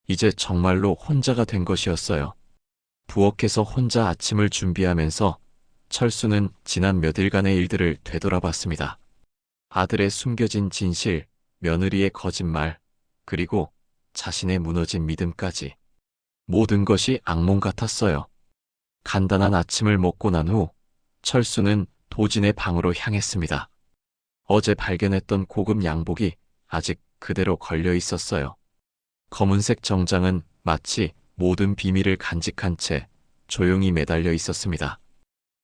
이제 정말로 혼자가 된 것이었어요. 부엌에서 혼자 아침을 준비하면서 철수는 지난 몇 일간의 일들을 되돌아봤습니다. 아들의 숨겨진 진실, 며느리의 거짓말, 그리고 자신의 무너진 믿음까지. 모든 것이 악몽 같았어요. 간단한 아침을 먹고 난 후 철수는 도진의 방으로 향했습니다. 어제 발견했던 고급 양복이 아직 그대로 걸려 있었어요. 검은색 정장은 마치 모든 비밀을 간직한 채 조용히 매달려 있었습니다.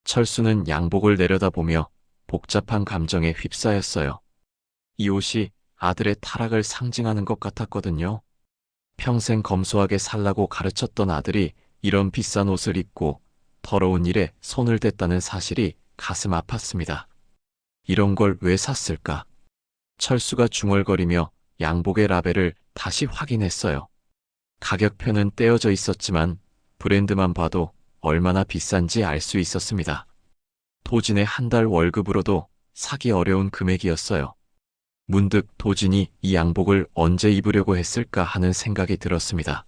철수는 양복을 내려다보며 복잡한 감정에 휩싸였어요. 이 옷이 아들의 타락을 상징하는 것 같았거든요. 평생 검소하게 살라고 가르쳤던 아들이 이런 비싼 옷을 입고 더러운 일에 손을 댔다는 사실이 가슴 아팠습니다. 이런 걸 왜 샀을까? 철수가 중얼거리며 양복의 라벨을 다시 확인했어요. 가격표는 떼어져 있었지만 브랜드만 봐도 얼마나 비싼지 알 수 있었습니다. 도진의 한 달 월급으로도 사기 어려운 금액이었어요. 문득 도진이 이 양복을 언제 입으려고 했을까 하는 생각이 들었습니다.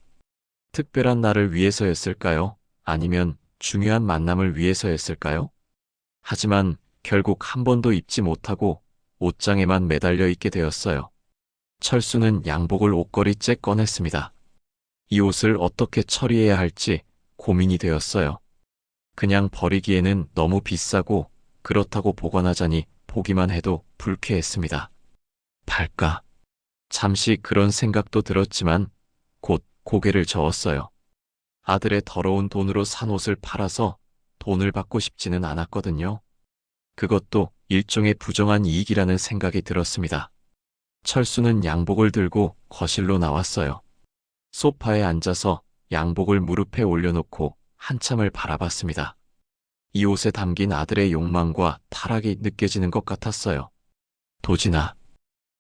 특별한 날을 위해서였을까요? 아니면 중요한 만남을 위해서였을까요? 하지만 결국 한 번도 입지 못하고 옷장에만 매달려 있게 되었어요. 철수는 양복을 옷걸이째 꺼냈습니다. 이 옷을 어떻게 처리해야 할지 고민이 되었어요. 그냥 버리기에는 너무 비싸고 그렇다고 보관하자니 보기만 해도 불쾌했습니다. 팔까? 잠시 그런 생각도 들었지만 곧 고개를 저었어요. 아들의 더러운 돈으로 산 옷을 팔아서 돈을 받고 싶지는 않았거든요. 그것도 일종의 부정한 이익이라는 생각이 들었습니다. 철수는 양복을 들고 거실로 나왔어요. 소파에 앉아서 양복을 무릎에 올려놓고 한참을 바라봤습니다. 이 옷에 담긴 아들의 욕망과 타락이 느껴지는 것 같았어요. 도진아.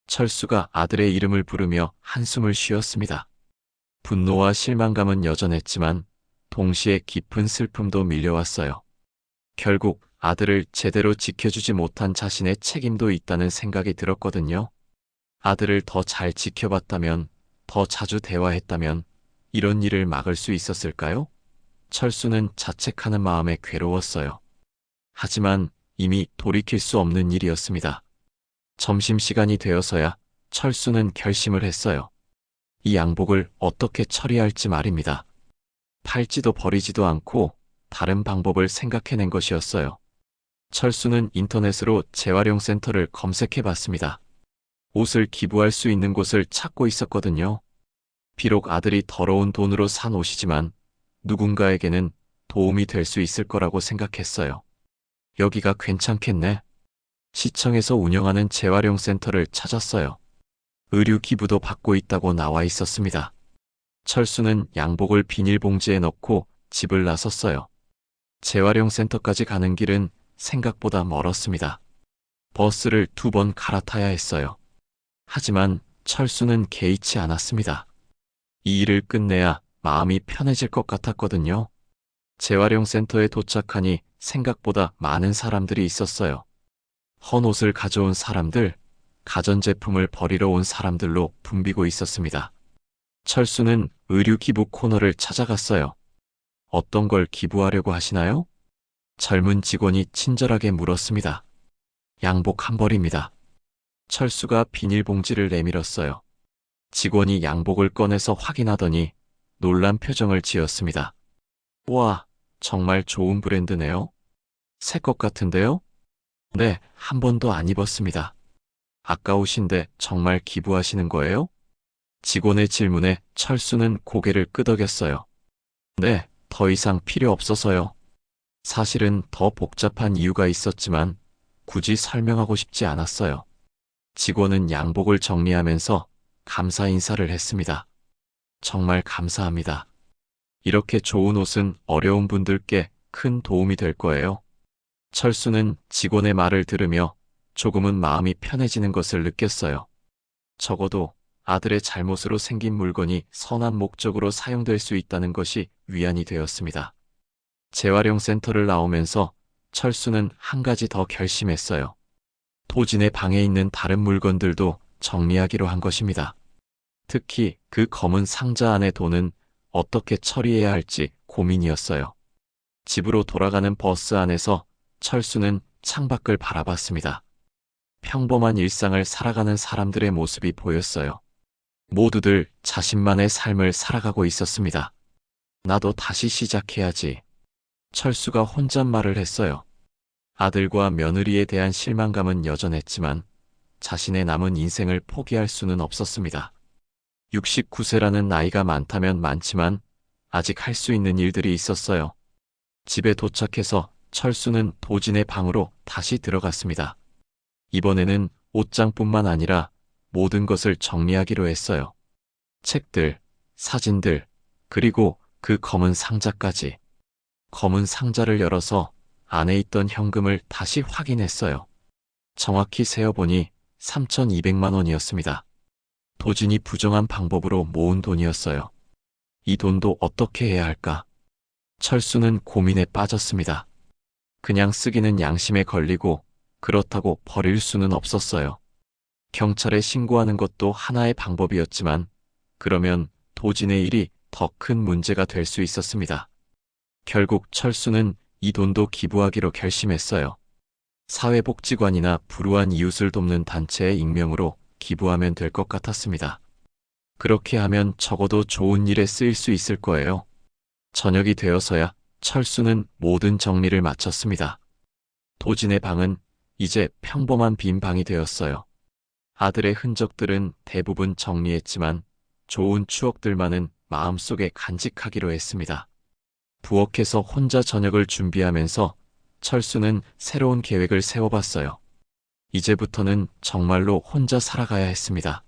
철수가 아들의 이름을 부르며 한숨을 쉬었습니다. 분노와 실망감은 여전했지만 동시에 깊은 슬픔도 밀려왔어요. 결국 아들을 제대로 지켜주지 못한 자신의 책임도 있다는 생각이 들었거든요. 아들을 더 잘 지켜봤다면, 더 자주 대화했다면 이런 일을 막을 수 있었을까요? 철수는 자책하는 마음에 괴로웠어요. 하지만 이미 돌이킬 수 없는 일이었습니다. 점심시간이 되어서야 철수는 결심을 했어요. 이 양복을 어떻게 처리할지 말입니다. 팔지도 버리지도 않고 다른 방법을 생각해낸 것이었어요. 철수는 인터넷으로 재활용 센터를 검색해 봤습니다. 옷을 기부할 수 있는 곳을 찾고 있었거든요. 비록 아들이 더러운 돈으로 산 옷이지만 누군가에게는 도움이 될 수 있을 거라고 생각했어요. 여기가 괜찮겠네. 시청에서 운영하는 재활용 센터를 찾았어요. 의류 기부도 받고 있다고 나와 있었습니다. 철수는 양복을 비닐봉지에 넣고 집을 나섰어요. 재활용 센터까지 가는 길은 생각보다 멀었습니다. 버스를 2번 갈아타야 했어요. 하지만 철수는 개의치 않았습니다. 이 일을 끝내야 마음이 편해질 것 같았거든요. 재활용 센터에 도착하니 생각보다 많은 사람들이 있었어요. 헌 옷을 가져온 사람들, 가전제품을 버리러 온 사람들로 붐비고 있었습니다. 철수는 의류 기부 코너를 찾아갔어요. 어떤 걸 기부하려고 하시나요? 젊은 직원이 친절하게 물었습니다. 양복 한 벌입니다. 철수가 비닐봉지를 내밀었어요. 직원이 양복을 꺼내서 확인하더니 놀란 표정을 지었습니다. 와, 정말 좋은 브랜드네요. 새 것 같은데요? 네, 한 번도 안 입었습니다. 아까우신데 정말 기부하시는 거예요? 직원의 질문에 철수는 고개를 끄덕였어요. 네, 더 이상 필요 없어서요. 사실은 더 복잡한 이유가 있었지만 굳이 설명하고 싶지 않았어요. 직원은 양복을 정리하면서 감사 인사를 했습니다. 정말 감사합니다. 이렇게 좋은 옷은 어려운 분들께 큰 도움이 될 거예요. 철수는 직원의 말을 들으며 조금은 마음이 편해지는 것을 느꼈어요. 적어도 아들의 잘못으로 생긴 물건이 선한 목적으로 사용될 수 있다는 것이 위안이 되었습니다. 재활용 센터를 나오면서 철수는 한 가지 더 결심했어요. 도진의 방에 있는 다른 물건들도 정리하기로 한 것입니다. 특히 그 검은 상자 안의 돈은 어떻게 처리해야 할지 고민이었어요. 집으로 돌아가는 버스 안에서 철수는 창밖을 바라봤습니다. 평범한 일상을 살아가는 사람들의 모습이 보였어요. 모두들 자신만의 삶을 살아가고 있었습니다. 나도 다시 시작해야지. 철수가 혼잣말을 했어요. 아들과 며느리에 대한 실망감은 여전했지만 자신의 남은 인생을 포기할 수는 없었습니다. 69세라는 나이가 많다면 많지만 아직 할 수 있는 일들이 있었어요. 집에 도착해서 철수는 도진의 방으로 다시 들어갔습니다. 이번에는 옷장뿐만 아니라 모든 것을 정리하기로 했어요. 책들, 사진들, 그리고 그 검은 상자까지. 검은 상자를 열어서 안에 있던 현금을 다시 확인했어요. 정확히 세어보니 3,200만 원이었습니다. 도진이 부정한 방법으로 모은 돈이었어요. 이 돈도 어떻게 해야 할까? 철수는 고민에 빠졌습니다. 그냥 쓰기는 양심에 걸리고 그렇다고 버릴 수는 없었어요. 경찰에 신고하는 것도 하나의 방법이었지만 그러면 도진의 일이 더 큰 문제가 될 수 있었습니다. 결국 철수는 이 돈도 기부하기로 결심했어요. 사회복지관이나 불우한 이웃을 돕는 단체의 익명으로 기부하면 될 것 같았습니다. 그렇게 하면 적어도 좋은 일에 쓰일 수 있을 거예요. 저녁이 되어서야 철수는 모든 정리를 마쳤습니다. 도진의 방은 이제 평범한 빈 방이 되었어요. 아들의 흔적들은 대부분 정리했지만 좋은 추억들만은 마음속에 간직하기로 했습니다. 부엌에서 혼자 저녁을 준비하면서 철수는 새로운 계획을 세워봤어요. 이제부터는 정말로 혼자 살아가야 했습니다.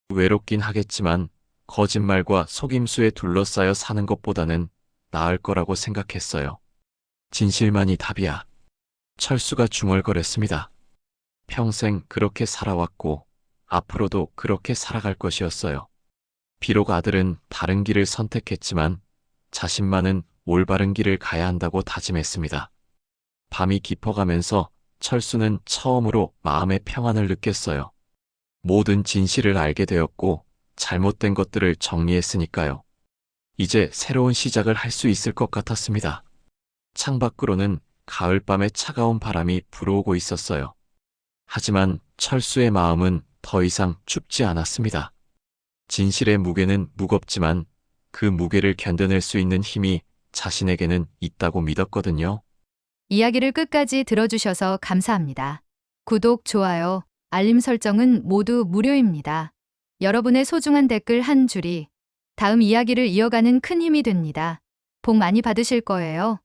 외롭긴 하겠지만 거짓말과 속임수에 둘러싸여 사는 것보다는 나을 거라고 생각했어요. 진실만이 답이야. 철수가 중얼거렸습니다. 평생 그렇게 살아왔고 앞으로도 그렇게 살아갈 것이었어요. 비록 아들은 다른 길을 선택했지만 자신만은 올바른 길을 가야 한다고 다짐했습니다. 밤이 깊어가면서 철수는 처음으로 마음의 평안을 느꼈어요. 모든 진실을 알게 되었고 잘못된 것들을 정리했으니까요. 이제 새로운 시작을 할 수 있을 것 같았습니다. 창밖으로는 가을밤의 차가운 바람이 불어오고 있었어요. 하지만 철수의 마음은 더 이상 춥지 않았습니다. 진실의 무게는 무겁지만 그 무게를 견뎌낼 수 있는 힘이 자신에게는 있다고 믿었거든요. 이야기를 끝까지 들어주셔서 감사합니다. 구독, 좋아요, 알림 설정은 모두 무료입니다. 여러분의 소중한 댓글 한 줄이 다음 이야기를 이어가는 큰 힘이 됩니다. 복 많이 받으실 거예요.